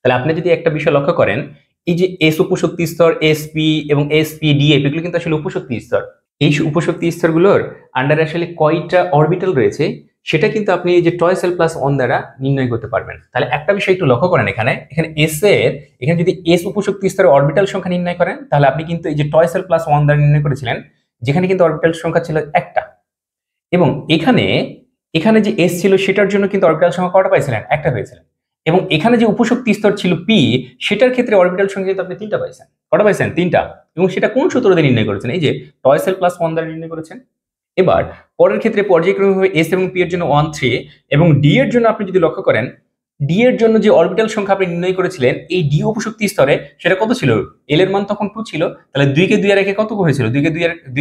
তাহলে আপনি যদি একটা বিষয় লক্ষ্য করেন, এই যে এস উপশক্তি স্তর, এসপি এবং এসপিডিএফ, এগুলো কিন্তু আসলে উপশক্তি স্তর। এই উপশক্তি স্তরগুলোর আন্ডারে আসলে কয়টা অরবিটাল রয়েছে সেটা কিন্তু আপনি এই যে টয়েস এল প্লাস 1 দ্বারা নির্ণয় করতে পারবেন। তাহলে একটা বিষয় একটু লক্ষ্য করেন, এখানে এখানে যদি এস উপশক্তি স্তরে অরবিটাল সংখ্যা নির্ণয় করেন, তাহলে আপনি কিন্তু এই যে টয়েস এল প্লাস 1 দ্বারা নির্ণয় করেছিলেন, যেখানে কিন্তু অরবিটাল সংখ্যা ছিল একটা। এবং এখানে যে এস ছিল সেটার জন্য কিন্তু অরবিটাল সংখ্যা কটা পাইছিলেন? একটা পেয়েছিলেন। এবং এখানে যে উপশক্তি স্তর ছিল পি, সেটার ক্ষেত্রে অরবিটাল সংখ্যা কিন্তু আপনি 3টা পাইছেন। কটা পাইছেন? 3টা। এবং সেটা কোন সূত্র দিয়ে নির্ণয় করেছেন? এই যে টয়েস এল প্লাস 1 দ্বারা নির্ণয় করেছেন। এবার পরের ক্ষেত্রে পর্যায়ক্রমিকভাবে এস এবং পি এর জন্য 1 3 এবং ডি এর জন্য আপনি যদি লক্ষ্য করেন, ডি এর জন্য যে অরবিটাল সংখ্যা আপনি নির্ণয় করেছিলেন এই ডি উপশক্তি স্তরে, সেটা কত ছিল? এল এর মান তখন 2 ছিল, তাহলে 2 কে 2 আর একে কত হয়েছিল? 2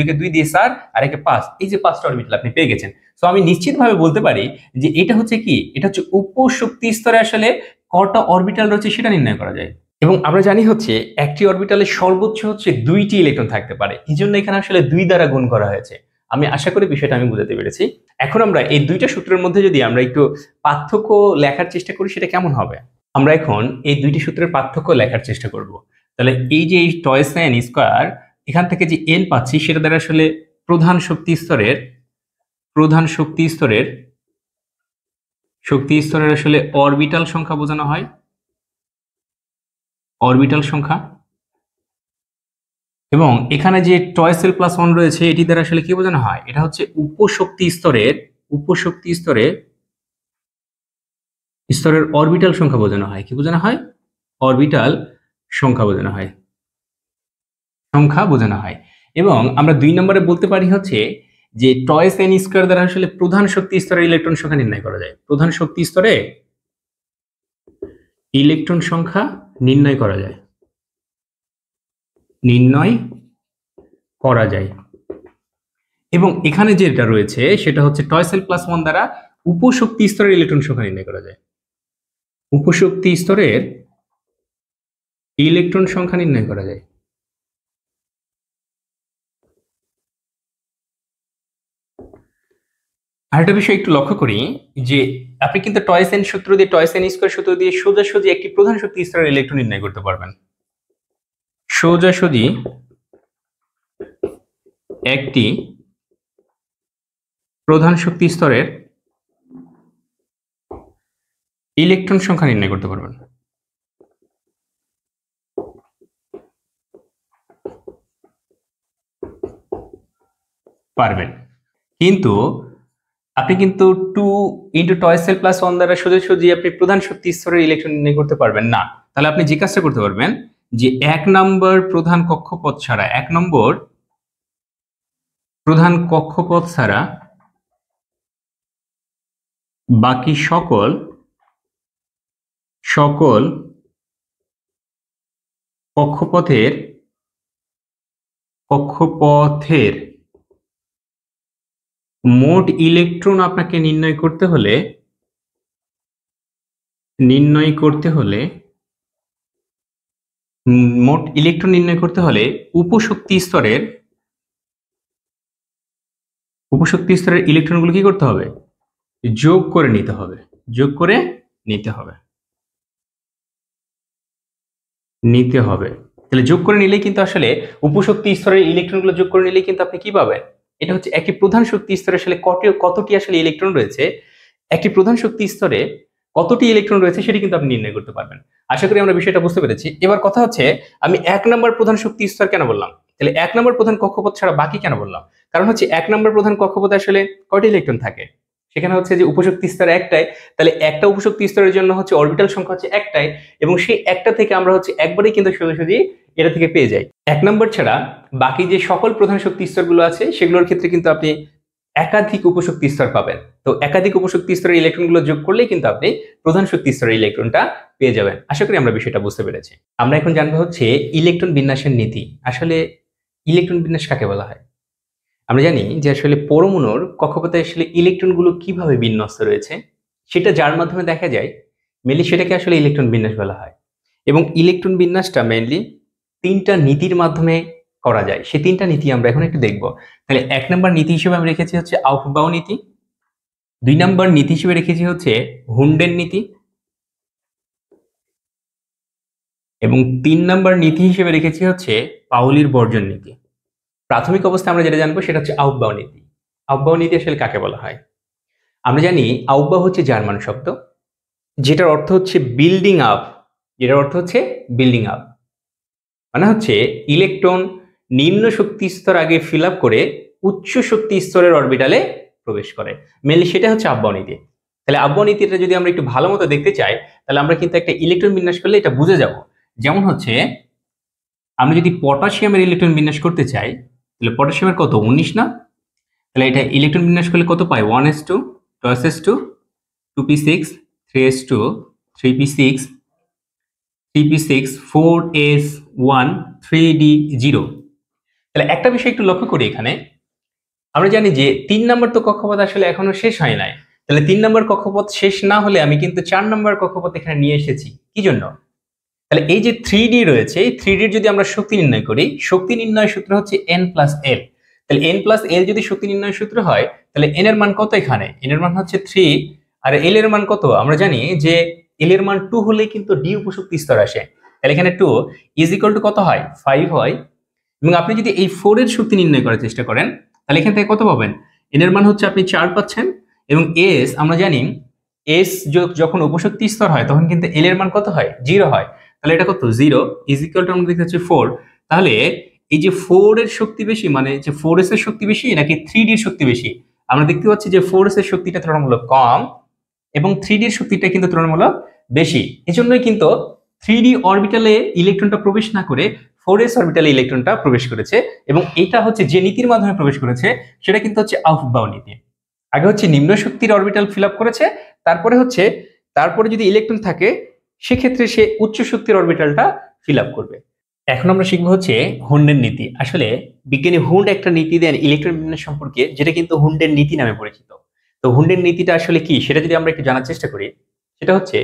কে 2 দিয়ে 4 আর একে 5, এই যে 5টা অরবিটাল আপনি পেয়ে গেছেন। সো আমি নিশ্চিতভাবে বলতে পারি যে এটা হচ্ছে কি, এটা হচ্ছে উপশক্তি স্তরে আসলে কটা অরবিটাল রয়েছে সেটা নির্ণয় করা যায়। এবং আমরা জানি হচ্ছে একটি অরবিটালে সর্বোচ্চ হচ্ছে 2টি ইলেকট্রন থাকতে পারে, এই জন্য এখানে আসলে 2 দ্বারা গুণ করা হয়েছে। আমি আশা করি বিষয়টা আমি বুঝাতে পেরেছি। এখন আমরা এই দুইটা সূত্রের মধ্যে যদি আমরা একটু পার্থক্য লেখার চেষ্টা করি, সেটা কেমন হবে? আমরা এখন এই দুইটি সূত্রের পার্থক্য লেখার চেষ্টা করব। তাহলে এই যে টয়েস এন স্কয়ার, এখান থেকে যে এন পাচ্ছি সেটা দ্বারা আসলে প্রধান শক্তি স্তরের আসলে অরবিটাল সংখ্যা বোঝানো হয়, অরবিটাল সংখ্যা। এবং এখানে যে টয়েস এল প্লাস 1 রয়েছে এটি দ্বারা আসলে কি বোঝানো হয়? এটা হচ্ছে উপশক্তি স্তরের অরবিটাল সংখ্যা বোঝানো হয়। কি বোঝানো হয়? অরবিটাল সংখ্যা বোঝানো হয়। এবং আমরা 2 নম্বরে বলতে পারি হচ্ছে যে টয়েস এন স্কয়ার দ্বারা আসলে প্রধান শক্তি স্তরের ইলেকট্রন সংখ্যা নির্ণয় করা যায়। প্রধান শক্তি স্তরে ইলেকট্রন সংখ্যা নির্ণয় করা যায়। এবং এখানে যেটা রয়েছে সেটা হচ্ছে টয়েস এল প্লাস 1 দ্বারা উপশক্তি স্তরের ইলেকট্রন সংখ্যা নির্ণয় করা যায়। উপশক্তি স্তরের ইলেকট্রন সংখ্যা নির্ণয় করা যায়। আরেকটা বিষয় একটু লক্ষ্য করি যে আপনি কিন্তু টয়েস এন স্কয়ার সূত্র দিয়ে সোজাসুজি একটি প্রধান শক্তি স্তরের ইলেকট্রন নির্ণয় করতে পারবেন। সোজাসুজি একটি প্রধান শক্তি স্তরের ইলেকট্রন সংখ্যা নির্ণয় করতে পারবেন। কিন্তু আপনি কিন্তু 2 ইন্টু টয়েস এল প্লাস 1 দ্বারা সোজাসুজি আপনি প্রধান শক্তি স্তরের ইলেকট্রন নির্ণয় করতে পারবেন না। তাহলে আপনি যে কাজটা করতে পারবেন যে 1 নম্বর প্রধান কক্ষপথ ছাড়া বাকি সকল কক্ষপথের মোট ইলেকট্রন আপনাকে নির্ণয় করতে হলে উপশক্তি স্তরের ইলেকট্রনগুলো কি করতে হবে? যোগ করে নিতে হবে। তাহলে যোগ করে নিলেই কিন্তু আসলে উপশক্তি স্তরের ইলেকট্রনগুলো যোগ করে নিলেই কিন্তু আপনি কি পাবেন? এটা হচ্ছে একটি প্রধান শক্তি স্তরে আসলে কতটি আসলে ইলেকট্রন রয়েছে, একটি প্রধান শক্তি স্তরে কতটি ইলেকট্রন রয়েছে সেটি কিন্তু আপনি নির্ণয় করতে পারবেন। আশা করি আমরা বিষয়টা বুঝতে পেরেছি। এবার কথা হচ্ছে আমি 1 নম্বর প্রধান শক্তি স্তর কেন বললাম, তাহলে 1 নম্বর প্রধান কক্ষপথ ছাড়া বাকি কেন বললাম? কারণ হচ্ছে 1 নম্বর প্রধান কক্ষপথে আসলে কয়টি ইলেকট্রন থাকে? সেখানে হচ্ছে যে উপশক্তি স্তর একটাই, তাহলে একটা উপশক্তি স্তরের জন্য হচ্ছে অরবিটাল সংখ্যা হচ্ছে একটাই, এবং সেই একটা থেকে আমরা হচ্ছে একবারেই কিন্তু সোজাসুজি এটা থেকে পেয়ে যাই। 1 নম্বর ছাড়া বাকি যে সকল প্রধান শক্তি স্তরগুলো আছে সেগুলোর ক্ষেত্রে কিন্তু আপনি একাধিক উপশক্তি স্তর পাবেন। তো একাধিক উপশক্তি স্তরের ইলেকট্রনগুলো যোগ করলেই কিন্তু আপনি প্রধান শক্তি স্তরের ইলেকট্রনটা পেয়ে যাবেন। আশা করি আমরা বিষয়টা বুঝতে পেরেছি। আমরা এখন জানবো হচ্ছে ইলেকট্রন বিন্যাসের নীতি। আসলে ইলেকট্রন বিন্যাস কাকে বলা হয়? আমরা জানি যে আসলে পরমাণুর কক্ষপথে আসলে ইলেকট্রনগুলো কিভাবে বিন্যস্ত রয়েছে সেটা যার মাধ্যমে দেখা যায়, মেনলি সেটাকে আসলে ইলেকট্রন বিন্যাস বলা হয়। এবং ইলেকট্রন বিন্যাসটা মেনলি 3টা নীতির মাধ্যমে করা যায়। সেই 3টা নীতি আমরা এখন একটু দেখব। তাহলে 1 নম্বর নীতি হিসেবে আমি রেখেছি হচ্ছে আউফবাউ নীতি, 2 নম্বর নীতি হিসেবে রেখেছি হচ্ছে হুন্ডেন নীতি, এবং 3 নম্বর নীতি হিসেবে রেখেছি হচ্ছে পাউলির বর্জন নীতি। প্রাথমিক অবস্থায় আমরা যেটা জানবো সেটা হচ্ছে আউফবাউ নীতি। আউফবাউ নীতি আসলে কাকে বলা হয়? আমরা জানি আউফবাউ হচ্ছে জার্মান শব্দ, যেটার অর্থ হচ্ছে বিল্ডিং আপ। মানে হচ্ছে ইলেকট্রন নিম্ন শক্তি স্তর আগে ফিল আপ করে উচ্চ শক্তি স্তরের অরবিটালে প্রবেশ করে। মেনলি সেটা হচ্ছে আউফবাউ নীতি। তাহলে আউফবাউ নীতিটা যদি আমরা একটু ভালো মতো দেখতে চাই, তাহলে আমরা কিন্তু একটা ইলেকট্রন বিন্যাস করলে এটা বুঝে যাব। যেমন হচ্ছে আমরা যদি পটাশিয়ামের ইলেকট্রন বিন্যাস করতে চাই, তাহলে পটাশিয়ামের কত 19 না? তাহলে এটা ইলেকট্রন বিন্যাস করলে কত পাই? 1s2 2s2 2p6 3s2 3p6 3p6 4s1 3d0। তাহলে একটা বিষয় একটু লক্ষ্য করি, এখানে আমরা জানি যে 3 নম্বর তো কক্ষপথ আসলে এখনো শেষ হয় নাই। তাহলে 3 নম্বর কক্ষপথ শেষ না হলে আমি কিন্তু 4 নম্বর কক্ষপথ এখানে নিয়ে এসেছি। কি জন্য? তাহলে এই যে 3d রয়েছে, এই 3d যদি আমরা শক্তি নির্ণয় করি, শক্তি নির্ণয় সূত্র হচ্ছে n প্লাস l। তাহলে n প্লাস l যদি শক্তি নির্ণয় সূত্র হয়, তাহলে n এর মান কত? এখানে n এর মান হচ্ছে 3, আর l এর মান কত? আমরা জানি যে l এর মান 2 হলে কিন্তু d উপশক্তি স্তর আসে। তাহলে এখানে 2 ইজ ইকুয়াল টু কত হয়? 5 হয়। এবং আপনি যদি এই 4 এর শক্তি নির্ণয় করার চেষ্টা করেন, তাহলে এখান থেকে কত পাবেন? n এর মান হচ্ছে আপনি 4 পাচ্ছেন, এবং s আমরা জানি s যখন উপশক্তি স্তর হয় তখন কিন্তু l এর মান কত হয়? 0 হয়। তাহলে এটা কত? 0 ইজ ইকুয়াল টু আমরা দেখতে পাচ্ছি 4। তাহলে এই যে 4 এর শক্তি বেশি, মানে যে 4s এর শক্তি বেশি নাকি 3d এর শক্তি বেশি? আমরা দেখতে পাচ্ছি যে 4s এর শক্তিটা তুলনামূলক কম এবং 3d এর শক্তিটা কিন্তু তুলনামূলক বেশি। এজন্যই কিন্তু 3d অরবিটালে ইলেকট্রনটা প্রবেশ না করে 4s অরবিটালে ইলেকট্রনটা প্রবেশ করেছে, এবং এটা হচ্ছে যে নীতির মাধ্যমে প্রবেশ করেছে সেটা কিন্তু হচ্ছে আউফবাউ নীতি। আগে হচ্ছে নিম্ন শক্তির অরবিটাল ফিল আপ করেছে, তারপরে যদি ইলেকট্রন থাকে সেক্ষেত্রে সে উচ্চ শক্তির অরবিটালটা ফিল আপ করবে। এখন আমরা শিখবো হচ্ছে হুন্ডের নীতি। আসলে বিজ্ঞানী হুন্ড একটা নীতি দেন ইলেকট্রন বিন্যাস সম্পর্কে, যেটা কিন্তু হুন্ডের নীতি নামে পরিচিত। তো হুন্ডের নীতিটা আসলে কি সেটা যদি আমরা একটু জানার চেষ্টা করি, সেটা হচ্ছে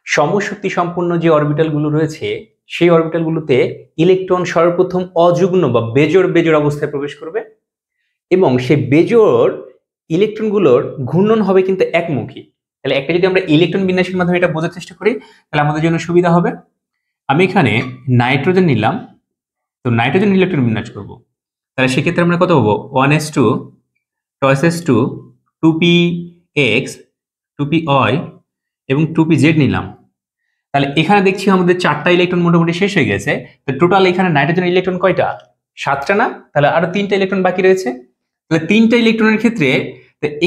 সমশক্তি সম্পন্ন যে অরবিটাল গুলো রয়েছে সেই অরবিটাল গুলোতে ইলেকট্রন সর্বপ্রথম অযুগ্ম বা বেজোড় অবস্থায় প্রবেশ করবে, এবং সেই বেজোড় ইলেকট্রনগুলোর ঘূর্ণন হবে কিন্তু একমুখী। তাহলে একটা যদি আমরা ইলেকট্রন বিন্যাসের মাধ্যমে এটা বোঝার চেষ্টা করি, তাহলে আমাদের জন্য সুবিধা হবে। আমি এখানে নাইট্রোজেন নিলাম, তো নাইট্রোজেন ইলেকট্রন বিন্যাস করব। তাহলে সেক্ষেত্রে আমরা কত পাবো? 1s2 2s2 2px 2py এবং 2pz নিলাম। তাহলে এখানে দেখছি আমাদের 4টা ইলেকট্রন মোটামুটি শেষ হয়ে গেছে। তো টোটাল এখানে নাইট্রোজেন ইলেকট্রন কয়টা? 7টা না? তাহলে আরো 3টা ইলেকট্রন বাকি রয়েছে। তাহলে 3টা ইলেকট্রনের ক্ষেত্রে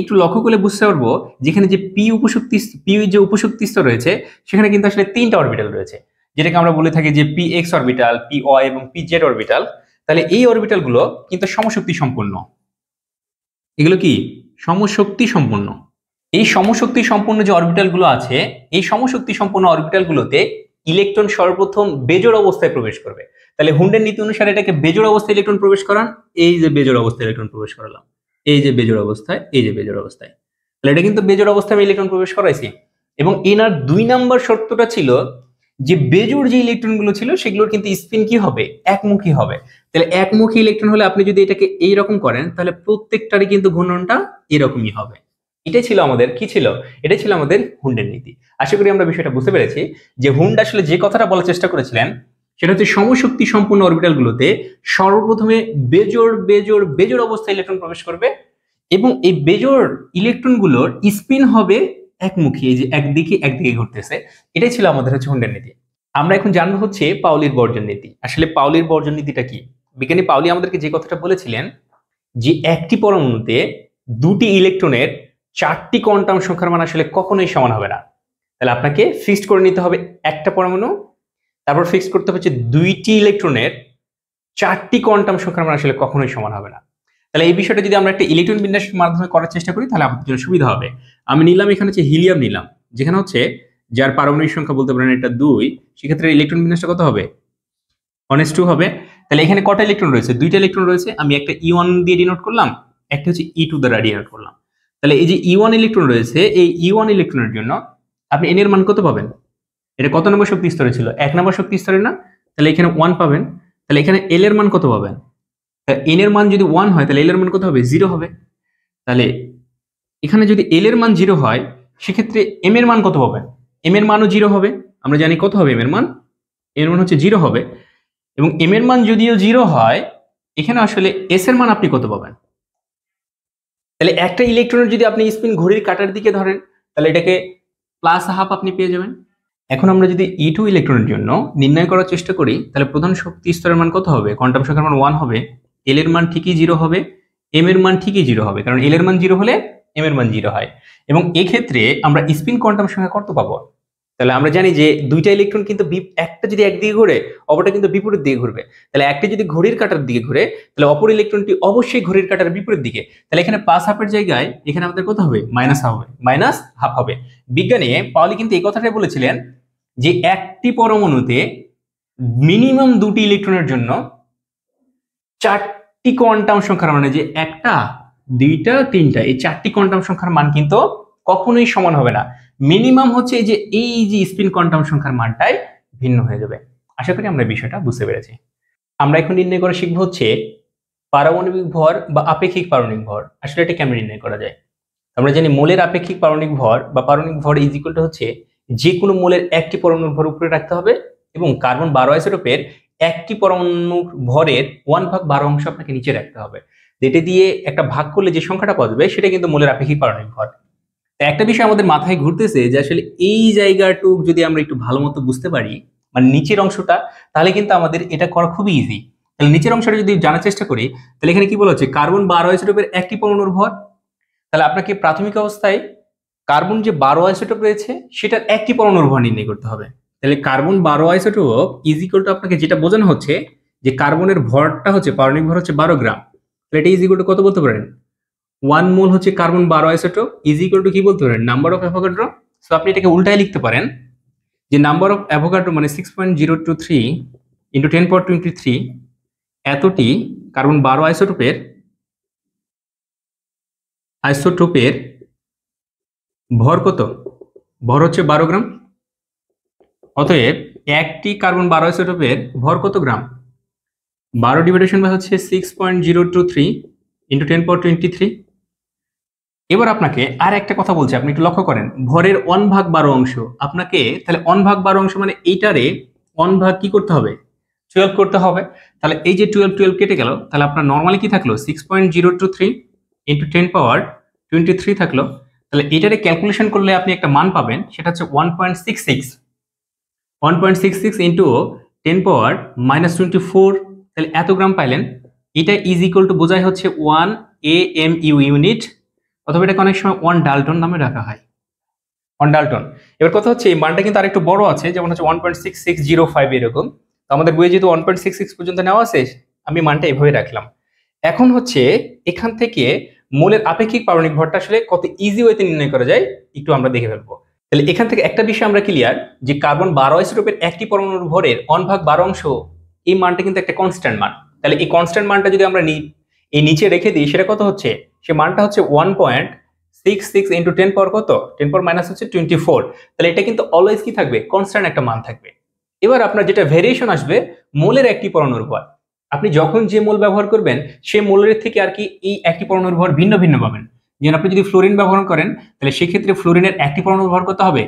একটু লক্ষ্য করলে বুঝতে পারবো যেখানে যে পি যে উপশক্তি স্তর রয়েছে সেখানে কিন্তু আসলে 3টা অরবিটাল রয়েছে, যেটাকে আমরা বলে থাকি যে P X orbital, P Y এবং পি জেড অরবিটাল। তাহলে এই অরবিটাল গুলো কিন্তু সমশক্তি সম্পন্ন। এগুলো কি? সমশক্তি সম্পন্ন। এই সমশক্তি সম্পন্ন যে অরবিটাল গুলো আছে, এই সমশক্তি সম্পন্ন অরবিটাল গুলোতে ইলেকট্রন সর্বপ্রথম বেজোড় অবস্থায় প্রবেশ করবে। তাহলে হুন্ডের নীতি অনুসারে এটাকে বেজোড় অবস্থায় ইলেকট্রন প্রবেশ করান, এই যে বেজোড় অবস্থায় ইলেকট্রন প্রবেশ করালাম, এই যে বেজোড় অবস্থায়, এই যে বেজোড় অবস্থায়। তাহলে এটা কিন্তু বেজোড় অবস্থায় আমি ইলেকট্রন প্রবেশ করাইছি। এবং এনার 2 নাম্বার শর্তটা ছিল যে বেজোড় যে ইলেকট্রন গুলো ছিল সেগুলোর কিন্তু স্পিন কি হবে? একমুখী হবে। তাহলে একমুখী ইলেকট্রন হলে আপনি যদি এটাকে এইরকম করেন তাহলে প্রত্যেকটারই কিন্তু ঘূর্ণনটা এরকমই হবে। এটাই ছিল আমাদের কি ছিল? এটাই ছিল আমাদের হুন্ডের নীতি। আশা করি আমরা বিষয়টা বুঝতে পেরেছি যে হুন্ড আসলে যে কথাটা বলার চেষ্টা করেছিলেন সেটা হচ্ছে সমশক্তি সম্পন্ন অরবিটাল গুলোতে সর্বপ্রথমে বেজোড় অবস্থায় ইলেকট্রন প্রবেশ করবে, এবং এই বেজোড় ইলেকট্রন গুলোর স্পিন হবে একমুখী, এই যে একদিকে ঘুরতেছে। এটাই ছিল আমাদের হচ্ছে হুন্ডের নীতি। আমরা এখন জানবো হচ্ছে পাউলির বর্জন নীতি। আসলে পাউলির বর্জন নীতিটা কি? বিজ্ঞানী পাউলি আমাদেরকে যে কথাটা বলেছিলেন যে একটি পরমাণুতে 2টি ইলেকট্রনের 4টি কোয়ান্টাম সংখ্যার মান আসলে কখনোই সমান হবে না। তাহলে আপনাকে ফিক্সড করে নিতে হবে একটা পরমাণু, তারপর ফিক্সড করতে হবে যে 2টি ইলেকট্রনের 4টি কোয়ান্টাম সংখ্যার মান আসলে কখনোই সমান হবে না। তাহলে এই বিষয়টা যদি আমরা একটা ইলেকট্রন বিন্যাসের মাধ্যমে করার চেষ্টা করি তাহলে আমাদের জন্য সুবিধা হবে। আমি নিলাম এখানে হচ্ছে হিলিয়াম নিলাম, যেখানে হচ্ছে যার পারমাণবিক সংখ্যা বলতে পারেন এটা 2, সেক্ষেত্রে ইলেকট্রন বিন্যাসটা কত হবে? 1s2 হবে। তাহলে এখানে কটা ইলেকট্রন রয়েছে? 2টা ইলেকট্রন রয়েছে। আমি একটা E1 দিয়ে ডিনোট করলাম, একটা হচ্ছে E2 দ্বারা ডিনোট করলাম। তাহলে এই যে E1 ইলেকট্রন রয়েছে, এই E1 ইলেকট্রনের জন্য আপনি n এর মান কত পাবেন? এটা কত নম্বর শক্তি স্তরে ছিল? 1 নম্বর শক্তি স্তরে না? তাহলে এখানে 1 পাবেন। তাহলে এখানে l এর মান কত পাবেন? n এর মান যদি 1 হয় তাহলে l এর মান কত হবে? 0 হবে। তাহলে এখানে যদি l এর মান 0 হয় সেক্ষেত্রে m এর মান কত পাবেন? m এর মানও 0 হবে। আমরা জানি কত হবে m এর মান? m এর মান হচ্ছে 0 হবে। এবং m এর মান যদিও 0 হয়, এখানে আসলে s এর মান আপনি কত পাবেন? তাহলে একটা ইলেকট্রনের যদি আপনি স্পিন ঘড়ির কাঁটার দিকে ধরেন তাহলে এটাকে +12 আপনি পেয়ে যাবেন। এখন আমরা যদি E2 ইলেকট্রনের জন্য নির্ণয় করার চেষ্টা করি তাহলে প্রধান শক্তি স্তরের মান কত হবে? কোয়ান্টাম সংখ্যার মান 1 হবে, l এর মান ঠিকই 0 হবে, m এর মান ঠিকই 0 হবে, কারণ l এর মান 0 হলে m এর মান 0 হয়। এবং এক্ষেত্রে আমরা স্পিন কোয়ান্টাম সংখ্যা কত পাবো? তাহলে আমরা জানি যে দুইটা ইলেকট্রন কিন্তু একটা যদি একদিকে ঘুরে অপরটা কিন্তু বিপরীত দিকে ঘুরবে। তাহলে একটা যদি ঘড়ির কাঁটার দিকে ঘুরে তাহলে অপর ইলেকট্রনটি অবশ্যই ঘড়ির কাঁটার বিপরীত দিকে। তাহলে এখানে প্লাস হাফের জায়গায় এখানে আমাদের কত হবে? মাইনাস হাফ হবে, মাইনাস হাফ হবে। বিজ্ঞানী পাওলি কিন্তু এই কথাটাই বলেছিলেন যে একটি পরমাণুতে মিনিমাম দুটি ইলেকট্রনের জন্য চারটি কোয়ান্টাম সংখ্যার মানে যে একটা, দুইটা, তিনটা, এই চারটি কোয়ান্টাম সংখ্যার মান কিন্তু কখনোই সমান হবে না। মিনিমাম হচ্ছে এই যে স্পিন কোয়ান্টাম সংখ্যার মানটাই ভিন্ন হয়ে যাবে। আশা করি আমরা বিষয়টা বুঝতে পেরেছি। আমরা এখন নির্ণয় করা শিখবো হচ্ছে পারমাণবিক ভর বা আপেক্ষিক পারমাণবিক ভর। আসলে এটা কেমন নির্ণয় করা যায়? আমরা জানি মোলের আপেক্ষিক পারমাণবিক ভর বা পারমাণবিক ভর ইজ ইকুয়াল টু হচ্ছে যে কোনো মোলের একটি পরমাণুর ভর উপরে রাখতে হবে এবং কার্বন 12 আইসোটোপের একটি পরমাণুর ভরের 1/12 অংশ আপনাকে নিচে রাখতে হবে। যেটা দিয়ে একটা ভাগ করলে যে সংখ্যাটা পাওয়া যাবে সেটা কিন্তু মোলের আপেক্ষিক পারমাণবিক ভর। একটা বিষয় আমাদের মাথায় ঘুরতেছে যে আসলে এই জায়গাটুক যদি আমরা একটু ভালো মতো বুঝতে পারি, মানে নিচের অংশটা, তাহলে কিন্তু আমাদের এটা করা খুবই ইজি। তাহলে নিচের অংশটা যদি জানার চেষ্টা করি তাহলে এখানে কি বলা হচ্ছে? কার্বন 12 আইসোটোপের একটি পরমাণুর ভর। তাহলে আপনাকে প্রাথমিক অবস্থায় কার্বন যে 12 আইসোটোপ রয়েছে সেটার একটি পরমাণুর ভর নির্ণয় করতে হবে। তাহলে carbon 12 isotope is equal two আপনাকে যেটা বোঝানো হচ্ছে যে কার্বনের ভরটা হচ্ছে পারমাণবিক ভর হচ্ছে 12 গ্রাম। তাহলে এটা ইজ ইকুয়াল টু কত বলতে পারেন? 1 মোল হচ্ছে carbon 12 isotope is equal two কি বলতে পারেন? Number of Avogadro. সো আপনি এটাকে উল্টায় লিখতে পারেন যে নাম্বার অফ অ্যাভোগাড্রো মানে 6.023 ইন্টু 10^23 এতটি কার্বন 12 আইসোটোপের ভর কত? ভর হচ্ছে 12 গ্রাম। অতএব একটি কার্বন 12 আইসোটোপের ভর কত গ্রাম? 12 ডিভাইডেশন বাই হচ্ছে 6.023 ইন্টু 10^23। এবার আপনাকে আর একটা কথা বলছি, আপনি একটু লক্ষ্য করেন, ভরের 1/12 অংশ আপনাকে, তাহলে 1/12 অংশ মানে এইটারে 1 ভাগ কি করতে হবে? 12 করতে হবে। তাহলে এই যে 12 কেটে গেল, তাহলে আপনার নর্মালি কি থাকলো? 6.023 ইন্টু 10^23 থাকলো। তাহলে এটারে ক্যালকুলেশন করলে আপনি একটা মান পাবেন, সেটা হচ্ছে 1.66 ইন্টু 10^-24। তাহলে এত গ্রাম পাইলেন। এটা ইজ ইকুয়াল টু বোঝায় হচ্ছে 1 AMU ইউনিট, অথবা এটাকে অনেক সময় 1 ডাল্টন নামে রাখা হয়, 1 ডাল্টন। এবার কথা হচ্ছে এই মানটা কিন্তু আরেকটু বড় আছে, যেমন হচ্ছে 1.6605 এরকম। তো আমাদের বইয়ে যেহেতু 1.66 পর্যন্ত নেওয়া আছে, আমি মানটা এভাবে রাখলাম। এখন হচ্ছে এখান থেকে মোলের আপেক্ষিক পারমাণবিক ভরটা আসলে কত ইজি ওয়েতে নির্ণয় করা যায় একটু আমরা দেখে ফেলবো। তাহলে এখান থেকে একটা বিষয় আমরা ক্লিয়ার যে কার্বন 12 আইসোটোপের একটি পরমাণুর ভরের 1/12 অংশ, এই মানটা কিন্তু একটা কনস্ট্যান্ট মান। তাহলে এই কনস্ট্যান্ট মানটা যদি আমরা এই নিচে রেখে দিই, সেটা কত হচ্ছে? সে মানটা হচ্ছে 1.66 ইন্টু 10 পাওয়ার কত? 10 পাওয়ার মাইনাস হচ্ছে 24। তাহলে এটা কিন্তু অলওয়েজ কি থাকবে? কনস্ট্যান্ট একটা মান থাকবে। এবার আপনার যেটা ভেরিয়েশন আসবে মোলের একটি পরমাণুর ভর, আপনি যখন যে মোল ব্যবহার করবেন সেই মোলের থেকে আর কি এই একটি পরমাণুর ভর ভিন্ন ভিন্ন পাবেন। যেমন আপনি যদি ফ্লোরিন ব্যবহার করেন তাহলে সেক্ষেত্রে ফ্লোরিনের একটি পরমাণুর ভর কত হবে?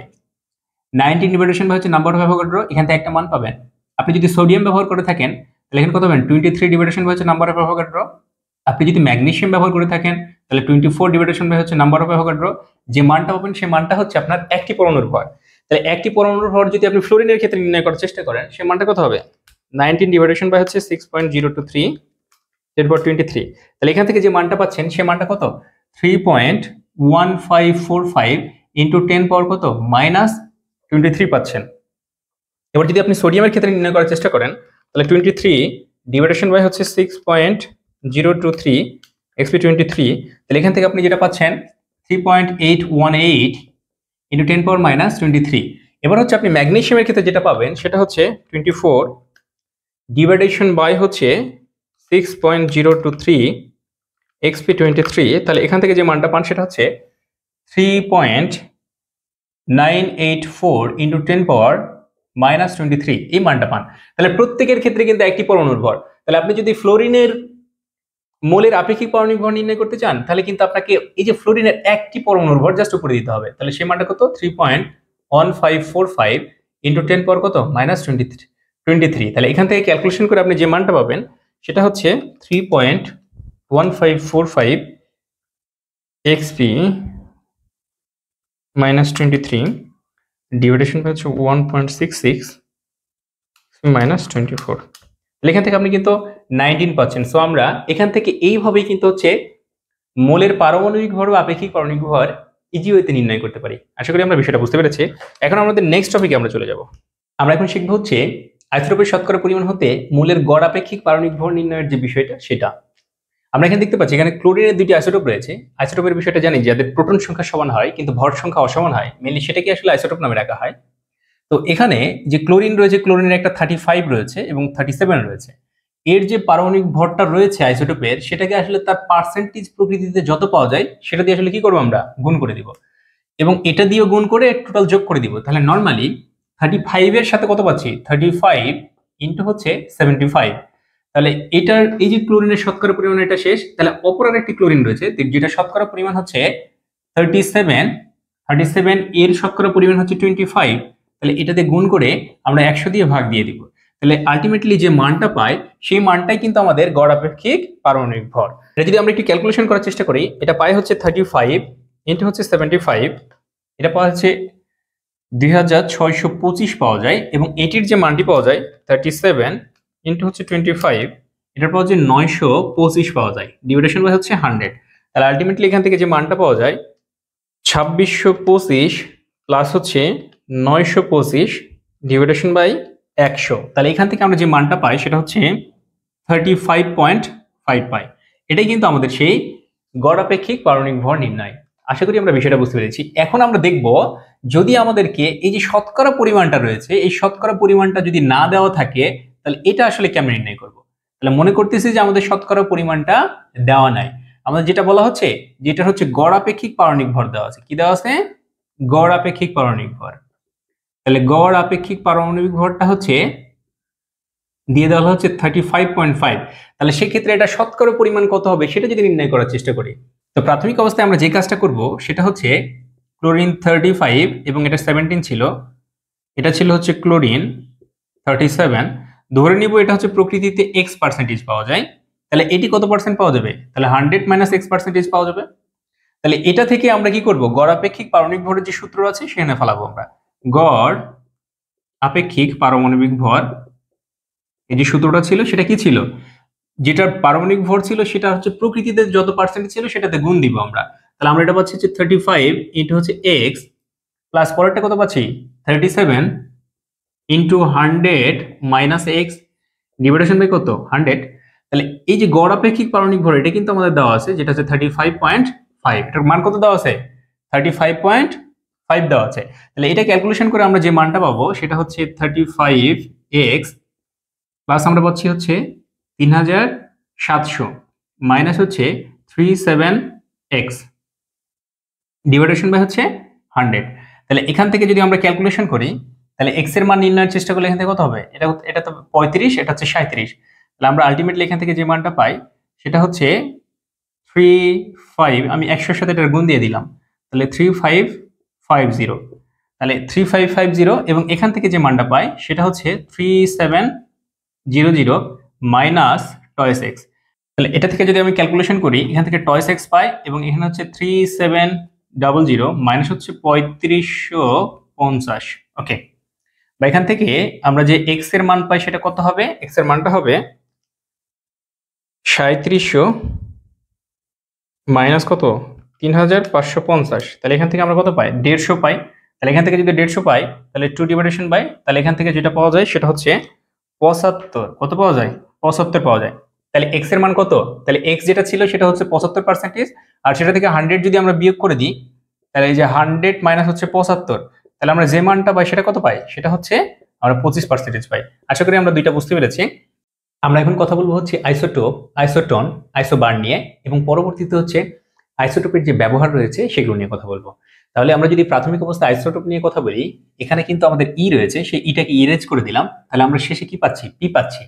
19 ডিভাইডেশন বাই হচ্ছে নাম্বার অফ অ্যাভোগাড্রো, এখান থেকে একটা মান পাবেন। আপনি যদি সোডিয়াম ব্যবহার করে থাকেন তাহলে এখানে কত পাবেন? 23 ডিভাইডেশন বাই হচ্ছে নাম্বার অফ অ্যাভোগাড্রো। আপনি যদি ম্যাগনেসিয়াম ব্যবহার করে থাকেন তাহলে 24 ডিভাইডেশন বাই হচ্ছে নাম্বার অফ অ্যাভোগাড্রো। যে মানটা পাবেন সেই মানটা হচ্ছে আপনার একটি পরমাণুর ভর। তাহলে একটি পরমাণুর ভর যদি আপনি ফ্লোরিনের ক্ষেত্রে নির্ণয় করার চেষ্টা করেন, সেই মানটা কত হবে? 19 ডিভাইডেশন বাই হচ্ছে 6.023 10^23। তাহলে এখান থেকে যে মানটা পাচ্ছেন সে মানটা কত? 3.1545 ইন্টু 10 পাওয়ার কত? -23 পাচ্ছেন। এবার যদি আপনি সোডিয়ামের ক্ষেত্রে নির্ণয় করার চেষ্টা করেন তাহলে 23 ডিভাইডেশন বাই হচ্ছে 6.023 xp23। তাহলে এখান থেকে আপনি যেটা পাচ্ছেন 3.818 ইন্টু 10 পাওয়ার -23। এবার হচ্ছে আপনি ম্যাগনেসিয়ামের ক্ষেত্রে যেটা পাবেন সেটা হচ্ছে 24 ডিভাইডেশন বাই হচ্ছে 6.023 xp23। তাহলে এখান থেকে যে মানটা পান সেটা হচ্ছে 3.984 ইন্টু 10 পাওয়ার -23, এই মানটা পান। তাহলে প্রত্যেকের ক্ষেত্রে কিন্তু একটি পরমাণুর ভর। তাহলে আপনি যদি ফ্লোরিনের মোলের আপেক্ষিক পারমাণবিক ভর নির্ণয় করতে চান তাহলে কিন্তু আপনাকে এই যে ফ্লোরিনের একটি পরমাণুর ভর জাস্ট উপরে দিতে হবে। তাহলে সেই মানটা কত? 3.1545 ইন্টু 10 পাওয়ার কত? -23। তাহলে এখান থেকে ক্যালকুলেশন করে আপনি যে মানটা পাবেন সেটা হচ্ছে 3.1545 xp -23 ডিভাইডেশন হচ্ছে 1.66 -24। এখান থেকে আপনি কিন্তু 19 পাচ্ছেন। সো আমরা এখান থেকে এইভাবেই কিন্তু হচ্ছে মোলের পারমাণবিক ভর বা আপেক্ষিক পারমাণবিক ভর ইজি ওয়েতে নির্ণয় করতে পারি। আশা করি আমরা বিষয়টা বুঝতে পেরেছি। এখন আমাদের নেক্সট টপিকে আমরা চলে যাব। আমরা এখন শিখবো হচ্ছে আইসোটোপের শতকরা পরিমাণ হতে মূলের গড় আপেক্ষিক পারমাণবিক ভর নির্ণয়ের যে বিষয়টা সেটা। আমরা এখানে দেখতে পাচ্ছি এখানে ক্লোরিনের দুটি আইসোটোপ রয়েছে। আইসোটোপের বিষয়টা জানি যাদের প্রোটন সংখ্যা সমান হয় কিন্তু ভর সংখ্যা অসমান হয়, মেনলি সেটাকে আসলে আইসোটোপ নামে রাখা হয়। তো এখানে যে ক্লোরিন রয়েছে, ক্লোরিনের একটা 35 রয়েছে এবং 37 রয়েছে। এর যে পারমাণবিক ভরটা রয়েছে আইসোটোপের, সেটাকে আসলে তার পার্সেন্টেজ প্রকৃতিতে যত পাওয়া যায় সেটা দিয়ে আসলে কি করবো, আমরা গুণ করে দিব এবং এটা দিয়ে গুণ করে টোটাল যোগ করে দিব। তাহলে নর্মালি 35 এর সাথে কত পাচ্ছি, 35 ইন্টু হচ্ছে 75। তাহলে এটার এই যে ক্লোরিনের শতকরা পরিমাণ এটা শেষ। তাহলে অপর আর একটি ক্লোরিন রয়েছে যেটা শতকরা পরিমাণ হচ্ছে 37 এর শতকরা পরিমাণ হচ্ছে 25। তাহলে এটাতে গুণ করে আমরা 100 দিয়ে ভাগ দিয়ে দিব। তাহলে আলটিমেটলি যে মানটা পাই সেই মানটাই কিন্তু আমাদের গড় আপেক্ষিক পারমাণবিক ভর। এটা যদি আমরা একটু ক্যালকুলেশন করার চেষ্টা করি, এটা পাই হচ্ছে 35 ইন্টু হচ্ছে 75, এটা পাওয়া হচ্ছে 2625 পাওয়া যায় এবং এটির যে মানটি পাওয়া যায় 37 ইন্টু হচ্ছে 25, এটার পাওয়া যায় 925 পাওয়া যায়, ডিভিডেশন বাই হচ্ছে 100। তাহলে আলটিমেটলি এখান থেকে যে মানটা পাওয়া যায় 2625 প্লাস হচ্ছে 925 ডিভিডেশন বাই 100। তাহলে এখান থেকে আমরা যে মানটা পাই সেটা হচ্ছে 35.5 পাই। এটাই কিন্তু আমাদের সেই গড় আপেক্ষিক পারমাণবিক ভর নির্ণয়। আশা করি আমরা বিষয়টা বুঝতে পেরেছি। এখন আমরা দেখব যদি আমাদেরকে এই যে শতকরা পরিমাণটা রয়েছে, এই শতকরা পরিমাণটা যদি না দেওয়া থাকে তাহলে এটা আসলে কেমন নির্ণয় করব। তাহলে মনে করতেছি যে আমাদের শতকরা পরিমাণটা দেওয়া নাই, আমাদের যেটা বলা হচ্ছে যেটা হচ্ছে গড় আপেক্ষিক পারমাণবিক ভর দেওয়া আছে। কি দেওয়া আছে, গড় আপেক্ষিক পারমাণবিক ভর। তাহলে গড় আপেক্ষিক পারমাণবিক ভরটা হচ্ছে দিয়ে দেওয়া হচ্ছে 35.5। তাহলে সেক্ষেত্রে এটা শতকরা পরিমাণ কত হবে সেটা যদি নির্ণয় করার চেষ্টা করি, তো প্রাথমিক অবস্থায় আমরা যে কাজটা করব সেটা হচ্ছে ক্লোরিন 35 এবং এটা 17 ছিল, এটা ছিল হচ্ছে ক্লোরিন 37। ধরে নিব এটা হচ্ছে প্রকৃতিতে এক্স পার্সেন্টেজ পাওয়া যায়। তাহলে এটি কত পার্সেন্ট পাওয়া যাবে, তাহলে 100 মাইনাস এক্স পার্সেন্টেজ পাওয়া যাবে। তাহলে এটা থেকে আমরা কি করব, গড় আপেক্ষিক পারমাণবিক ভরের যে সূত্র আছে সেখানে ফেলাবো আমরা। গড় আপেক্ষিক পারমাণবিক ভর, এই যে সূত্রটা ছিল সেটা কি ছিল, যেটার পারমাণবিক ভর ছিল সেটা হচ্ছে প্রকৃতিতে যত পার্সেন্ট ছিল সেটাতে গুণ দিব আমরা। তাহলে আমরা এটা পাচ্ছি হচ্ছে 35 ইন্টু হচ্ছে এক্স প্লাস পরেরটা কত পাচ্ছি 37 into 100 minus X division by কত 100। তাহলে এই যে গড় আপেক্ষিক পারমাণবিক ভর এটা কিন্তু আমাদের দেওয়া আছে, যেটা হচ্ছে 35.5। এটার মান কত দেওয়া আছে, 35.5 দেওয়া আছে। তাহলে এটা ক্যালকুলেশন করে আমরা যে মানটা পাবো সেটা হচ্ছে 35x প্লাস আমরা পাচ্ছি হচ্ছে 3700 মাইনাস হচ্ছে 37x ডিভাইডেশন বাই হচ্ছে 100। তাহলে এখান থেকে যদি আমরা ক্যালকুলেশন করি তাহলে x এর মান নির্ণয়ের চেষ্টা করলে এখান থেকে কত হবে, এটা তো 35, এটা হচ্ছে 37। তাহলে আমরা আলটিমেটলি এখান থেকে যে মানটা পাই সেটা হচ্ছে 35, আমি 100 সাথে এটার গুণ দিয়ে দিলাম, তাহলে 3550। তাহলে 3550 এবং এখান থেকে যে মানটা পাই সেটা হচ্ছে 3700 মাইনাস টয়েস এক্স। তাহলে এটা থেকে যদি আমি ক্যালকুলেশন করি এখান থেকে টয়েস এক্স পাই এবং এখানে হচ্ছে 3700 মাইনাস হচ্ছে 3550। ওকে, বা এখান থেকে আমরা যে এক্স এর মান পাই সেটা কত হবে, এক্স এর মানটা হবে 3700 মাইনাস কত 3550। তাহলে এখান থেকে আমরা কত পাই 150 পাই। তাহলে এখান থেকে যদি 150 পাই তাহলে 2 ডিভাইডেশন বাই, তাহলে এখান থেকে যেটা পাওয়া যায় সেটা হচ্ছে 75। কত পাওয়া যায় 75 পাওয়া যায়। তাহলে এক্স এর মান কত, তাহলে এক্স যেটা ছিল সেটা হচ্ছে 75%, আর সেটা থেকে 100 যদি আমরা বিয়োগ করে দিই তাহলে এই যে 100 মাইনাস হচ্ছে 75, তাহলে আমরা যে মানটা পাই সেটা কত পাই, সেটা হচ্ছে আমরা 25% পাই। আশা করি আমরা দুইটা বুঝতে পেরেছি। আমরা এখন কথা বলবো হচ্ছে আইসোটোপ, আইসোটন, আইসোবার নিয়ে, এবং পরবর্তীতে হচ্ছে আইসোটোপের যে ব্যবহার রয়েছে সেগুলো নিয়ে কথা বলবো। তাহলে আমরা যদি প্রাথমিক অবস্থায় আইসোটোপ নিয়ে কথা বলি, এখানে কিন্তু আমাদের ই রয়েছে, সেই ইটাকে ইরেজ করে দিলাম, তাহলে আমরা শেষে কি পাচ্ছি, পি পাচ্ছি।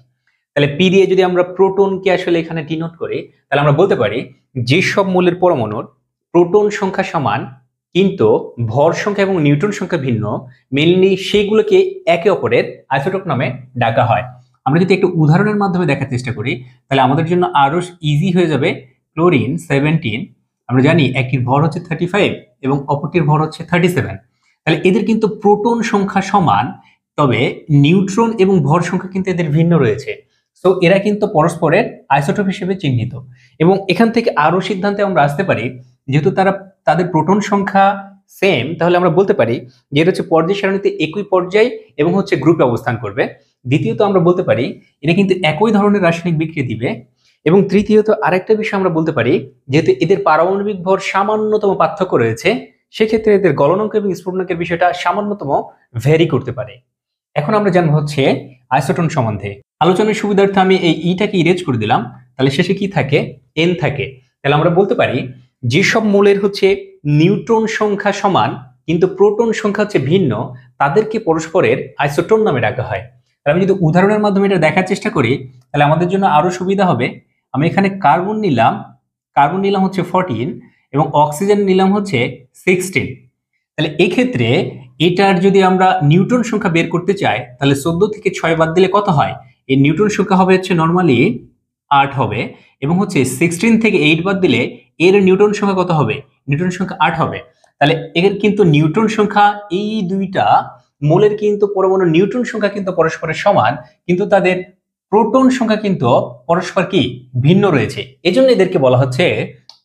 তাহলে পি দিয়ে যদি আমরা প্রোটনকে আসলে এখানে ডিনোট করি তাহলে আমরা বলতে পারি যে সব মৌলের পরমাণুর প্রোটন সংখ্যা সমান কিন্তু ভর সংখ্যা এবং নিউট্রন সংখ্যা ভিন্ন, মেনলি সেইগুলোকে একে অপরের আইসোটোপ নামে ডাকা হয়। আমরা যদি একটু উদাহরণের মাধ্যমে দেখার চেষ্টা করি তাহলে আমাদের জন্য আরো ইজি হয়ে যাবে। ক্লোরিন 17, আমরা জানি একটির ভর হচ্ছে 35 এবং অপরটির ভর হচ্ছে 37। তাহলে এদের কিন্তু প্রোটন সংখ্যা সমান, তবে নিউট্রন এবং ভর সংখ্যা কিন্তু এদের ভিন্ন রয়েছে। তো এরা কিন্তু পরস্পরের আইসোটোপ হিসেবে চিহ্নিত, এবং এখান থেকে আরো সিদ্ধান্তে আমরা আসতে পারি যেহেতু তারা তাদের প্রোটন সংখ্যা সেম, তাহলে আমরা বলতে পারি যে এটা হচ্ছে পর্যায় সারণীতে একই পর্যায় এবং হচ্ছে গ্রুপে অবস্থান করবে। দ্বিতীয়ত আমরা বলতে পারি এটা কিন্তু একই ধরনের রাসায়নিক বিক্রিয়া দিবে। এবং তৃতীয়ত আরেকটা বিষয় আমরা বলতে পারি, যেহেতু এদের পারমাণবিক ভর সামান্যতম পার্থক্য রয়েছে, সেক্ষেত্রে এদের গলনাঙ্ক এবং স্ফুটনাঙ্কের বিষয়টা সামান্যতম ভ্যারি করতে পারে। এখন আমরা জানবো হচ্ছে আইসোটোন সম্বন্ধে। আলোচনার সুবিধার্থে আমি এই ইটাকে ইরেজ করে দিলাম, তাহলে শেষে কি থাকে, এন থাকে। তাহলে আমরা বলতে পারি যেসব মৌলের হচ্ছে নিউট্রন সংখ্যা সমান কিন্তু প্রোটন সংখ্যা হচ্ছে ভিন্ন, তাদেরকে পরস্পরের আইসোটোন নামে ডাকা হয়। তাহলে আমি যদি উদাহরণের মাধ্যমে এটা দেখার চেষ্টা করি, তাহলে আমাদের জন্য আরো সুবিধা হবে। আমি এখানে কার্বন নিলাম হচ্ছে 14 এবং অক্সিজেন নিলাম হচ্ছে 16। তাহলে এই ক্ষেত্রে এটার যদি আমরা নিউট্রন সংখ্যা বের করতে চাই, তাহলে 14 থেকে 6 বাদ দিলে কত হয়? এই নিউট্রন সংখ্যা হবে হচ্ছে নরমালি 8 হবে, এবং হচ্ছে 16 থেকে 8 বাদ দিলে এর নিউট্রন সংখ্যা কত হবে? নিউট্রন সংখ্যা 8 হবে। তাহলে এর কিন্তু নিউট্রন সংখ্যা, এই দুইটা মৌলের কিন্তু পরমাণু নিউট্রন সংখ্যা কিন্তু পরস্পরের সমান, কিন্তু তাদের প্রোটন সংখ্যা কিন্তু পরস্পর কি ভিন্ন রয়েছে, এজন্য এদেরকে বলা হচ্ছে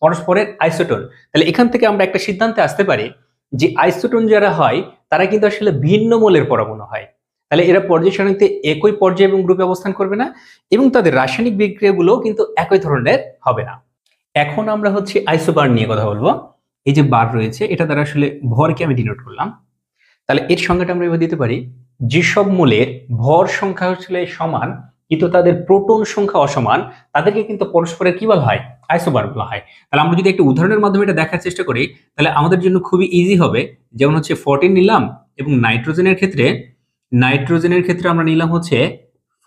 পরস্পরের আইসোটোন। তাহলে এখান থেকে আমরা একটা সিদ্ধান্তে আসতে পারি যে আইসোটোন যারা হয় তারা কিন্তু আসলে ভিন্ন মৌলের পরমাণু হয়। তাহলে এরা পর্যায় সারণীতে একই পর্যায় এবং গ্রুপে অবস্থান করবে না, এবং তাদের রাসায়নিক বিক্রিয়াগুলো কিন্তু একই ধরনের হবে না। এখন আমরা হচ্ছে আইসোবার নিয়ে কথা বলবো। এই যে বার রয়েছে, এটা দ্বারা আসলে ভরকে আমি ডিনোট করলাম। তাহলে এর সংজ্ঞাটা আমরা এভাবে দিতে পারি, যেসব মৌলের ভর সংখ্যা আসলে সমান কিন্তু তাদের প্রোটন সংখ্যা অসমান, তাদেরকে কিন্তু পরস্পরের কি বলা হয়? আইসোবার বলা হয়। তাহলে আমরা যদি একটা উদাহরণের মাধ্যমে এটা দেখার চেষ্টা করি, তাহলে আমাদের জন্য খুবই ইজি হবে। যেমন হচ্ছে 14 নিলাম, এবং নাইট্রোজেনের ক্ষেত্রে আমরা নিলাম হচ্ছে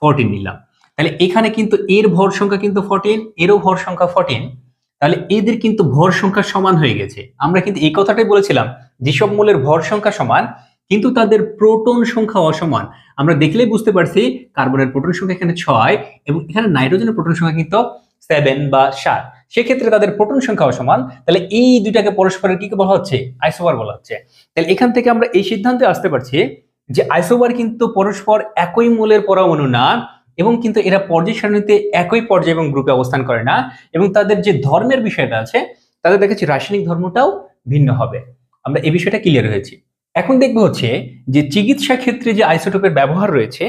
14 নিলাম। তাহলে এখানে কিন্তু এর ভর সংখ্যা কিন্তু 14, এরও ভর সংখ্যা 14। তাহলে এদের কিন্তু ভর সংখ্যা সমান হয়ে গেছে। আমরা কিন্তু এই কথাটাই বলেছিলাম, যেসব মৌলের ভর সংখ্যা সমান কিন্তু তাদের প্রোটন সংখ্যা অসমান। আমরা দেখলেই বুঝতে পারছি কার্বনের প্রোটন সংখ্যা এখানে 6 এবং এখানে নাইট্রোজেনের প্রোটন সংখ্যা কিন্তু 7 বা 7। সেক্ষেত্রে তাদের প্রোটন সংখ্যা অসমান। তাহলে এই দুইটাকে পরস্পরের কি বলা হচ্ছে? আইসোবার বলা হচ্ছে। তাহলে এখান থেকে আমরা এই সিদ্ধান্তে আসতে পারছি যে আইসোবার কিন্তু পরস্পর একই মৌলের পরমাণু না, এবং কিন্তু এরা পর্যায় সারণীতে একই পর্যায় এবং গ্রুপে অবস্থান করে না, এবং তাদের যে ধর্মের বিষয়টা আছে, তাদের দেখাচ্ছি রাসায়নিক ধর্মটাও ভিন্ন হবে। আমরা এই বিষয়টা ক্লিয়ার হয়েছি। এখন দেখবো হচ্ছে যে চিকিৎসা ক্ষেত্রে যে আইসোটোপের ব্যবহার রয়েছে,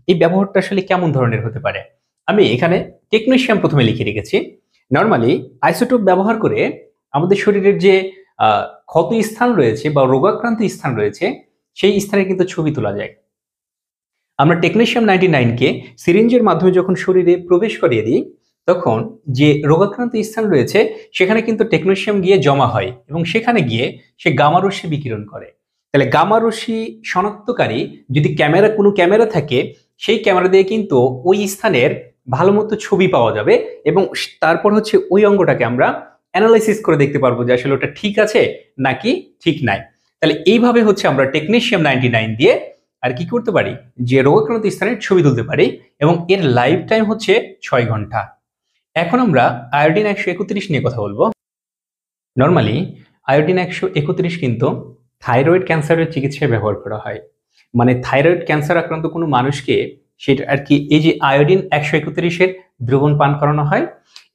এই ব্যবহারটা আসলে কেমন ধরনের হতে পারে। আমি এখানে টেকনোশিয়াম প্রথমে লিখে রেখেছি। নর্মালি আইসোটোপ ব্যবহার করে আমাদের শরীরের যে ক্ষত স্থান রয়েছে বা রোগাক্রান্ত স্থান রয়েছে, সেই স্থানে কিন্তু ছবি তোলা যায়। আমরা টেকনোশিয়াম 99কে সিরিঞ্জের মাধ্যমে যখন শরীরে প্রবেশ করিয়ে দিই, তখন যে রোগাক্রান্ত স্থান রয়েছে সেখানে কিন্তু টেকনোশিয়াম গিয়ে জমা হয়, এবং সেখানে গিয়ে সে গামা রশ্মি বিকিরণ করে। তাহলে গামা রশ্মি শনাক্তকারী যদি কোনো ক্যামেরা থাকে, সেই ক্যামেরা দিয়ে কিন্তু ওই স্থানের ভালো মতো ছবি পাওয়া যাবে, এবং তারপর হচ্ছে ওই অঙ্গটাকে আমরা অ্যানালাইসিস করে দেখতে পারবো যে আসলে ওটা ঠিক আছে নাকি ঠিক নাই। তাহলে এইভাবে হচ্ছে আমরা টেকনোশিয়াম 99 দিয়ে আর কি করতে পারি, যে রোগাক্রান্ত স্থানের ছবি তুলতে পারি, এবং এর লাইফ টাইম হচ্ছে 6 ঘন্টা। এখন আমরা আয়োডিন 131 নিয়ে কথা বলবো। নর্মালি আয়োডিন 131 কিন্তু থাইরয়েড ক্যান্সারের চিকিৎসায় ব্যবহার করা হয়। মানে থাইরয়েড ক্যান্সার আক্রান্ত কোনো মানুষকে সেটা আর কি এই যে আয়োডিন 131-এর দ্রবণ পান করানো হয়,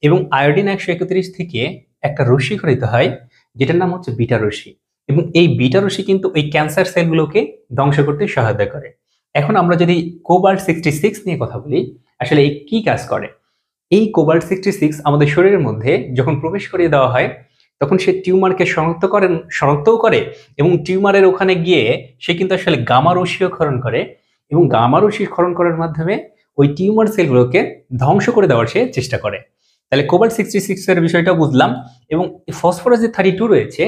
এবং আয়োডিন 131 থেকে একটা রশ্মি খরিত হয় যেটার নাম হচ্ছে বিটা রশ্মি, এবং এই বিটা রশ্মি কিন্তু ওই ক্যান্সার সেলগুলোকে ধ্বংস করতে সহায়তা করে। এখন আমরা যদি কোবাল্ট 66 নিয়ে কথা বলি, আসলে এই কি কাজ করে। এই কোবাল্ট 66 আমাদের শরীরের মধ্যে যখন প্রবেশ করিয়ে দেওয়া হয়, তখন সে টিউমারকে শনাক্তও করে, এবং টিউমারের ওখানে গিয়ে সে কিন্তু আসলে গামা রশ্মিও ক্ষরণ করে, এবং গামা রশ্মি ক্ষরণ করার মাধ্যমে ওই টিউমার সেলগুলোকে ধ্বংস করে দেওয়ার সে চেষ্টা করে। তাহলে কোবাল্ট 66 এর বিষয়টা বুঝলাম। এবং ফসফরাস যে 32 রয়েছে,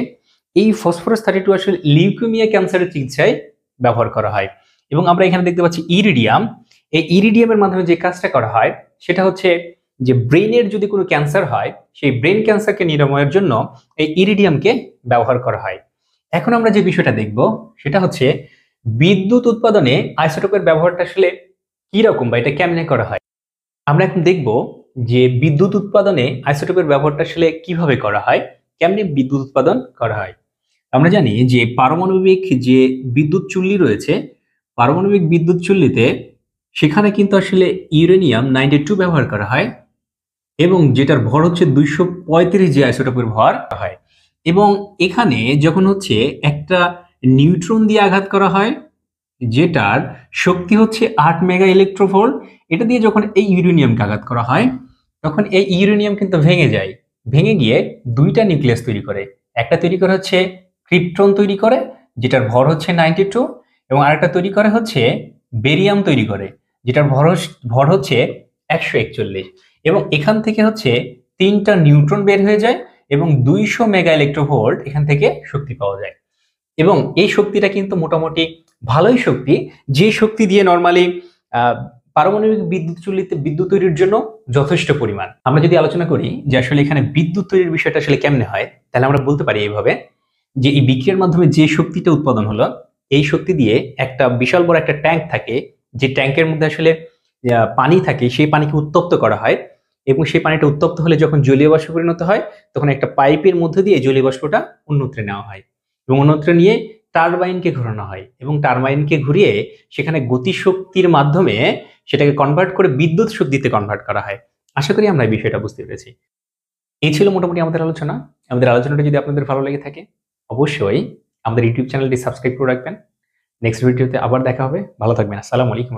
এই ফসফরাস 32 আসলে লিউকেমিয়া ক্যান্সারের চিকিৎসায় ব্যবহার করা হয়। এবং আমরা এখানে দেখতে পাচ্ছি ইরিডিয়াম। এই ইরিডিয়ামের মাধ্যমে যে কাজটা করা হয় সেটা হচ্ছে যে ব্রেনের যদি কোনো ক্যান্সার হয়, সেই ব্রেন ক্যান্সারকে নিরাময়ের জন্য এই ইরিডিয়ামকে ব্যবহার করা হয়। এখন আমরা যে বিষয়টা দেখব সেটা হচ্ছে বিদ্যুৎ উৎপাদনে আইসোটোপের ব্যবহারটা আসলে কি রকম বা এটা কেমনে করা হয়। আমরা এখন দেখব যে বিদ্যুৎ উৎপাদনে আইসোটোপের ব্যবহারটা আসলে কিভাবে করা হয়, কেমনে বিদ্যুৎ উৎপাদন করা হয়। আমরা জানি যে পারমাণবিক যে বিদ্যুৎ চুল্লি রয়েছে, পারমাণবিক বিদ্যুৎ চুল্লিতে সেখানে কিন্তু আসলে ইউরেনিয়াম 92 ব্যবহার করা হয়, এবং যেটার ভর হচ্ছে 235, যে আইসোটোপের ভর হয়। এবং এখানে যখন হচ্ছে একটা নিউট্রন দিয়ে আঘাত করা হয়, যেটার শক্তি হচ্ছে 8 মেগা ইলেকট্রোভোল্ট, এটা দিয়ে যখন এই ইউরেনিয়ামকে আঘাত করা হয়, তখন এই ইউরেনিয়াম কিন্তু ভেঙে যায়, ভেঙে গিয়ে দুইটা নিউক্লিয়াস তৈরি করে। একটা তৈরি করে হচ্ছে ক্রিপ্টন তৈরি করে, যেটার ভর হচ্ছে 92, এবং আরেকটা তৈরি করে হচ্ছে বেরিয়াম তৈরি করে, যেটার ভর হচ্ছে 141। এবং এখান থেকে হচ্ছে 3টা নিউট্রন বের হয়ে যায় এবং 200 মেগা ইলেকট্রোভোল্ট এখান থেকে শক্তি পাওয়া যায়। এবং এই শক্তিটা কিন্তু মোটামুটি ভালোই শক্তি, যে শক্তি দিয়ে নরমালি পারমাণবিক বিদ্যুৎ চুল্লিতে বিদ্যুৎ তৈরির জন্য যথেষ্ট পরিমাণ। আমরা যদি আলোচনা করি যে আসলে এখানে বিদ্যুৎ তৈরির বিষয়টা আসলে কেমনে হয়, তাহলে আমরা বলতে পারি এইভাবে যে এই বিক্রিয়ার মাধ্যমে যে শক্তিটা উৎপাদন হলো, এই শক্তি দিয়ে একটা বিশাল বড় একটা ট্যাঙ্ক থাকে, যে ট্যাঙ্কের মধ্যে আসলে পানি থাকে, সেই পানিকে উত্তপ্ত করা হয়, এবং সেই পানিটা উত্তপ্ত হলে যখন জলীয় বাষ্পে পরিণত হয়, তখন একটা পাইপের মধ্যে দিয়ে জলীয় বাষ্পটা অন্যত্রে নেওয়া হয় এবং অন্যত্র নিয়ে টারবাইনকে ঘোরানো হয়, এবং টারবাইনকে ঘুরিয়ে সেখানে গতিশক্তির মাধ্যমে সেটাকে কনভার্ট করে বিদ্যুৎ শক্তিতে কনভার্ট করা হয়। আশা করি আমরা এই বিষয়টা বুঝতে পেরেছি। এই ছিল মোটামুটি আমাদের আলোচনা। আমাদের আলোচনাটা যদি আপনাদের ভালো লেগে থাকে, অবশ্যই আমাদের ইউটিউব চ্যানেলটি সাবস্ক্রাইব করে রাখবেন। নেক্সট ভিডিওতে আবার দেখা হবে। ভালো থাকবেন। আসসালামু আলাইকুম।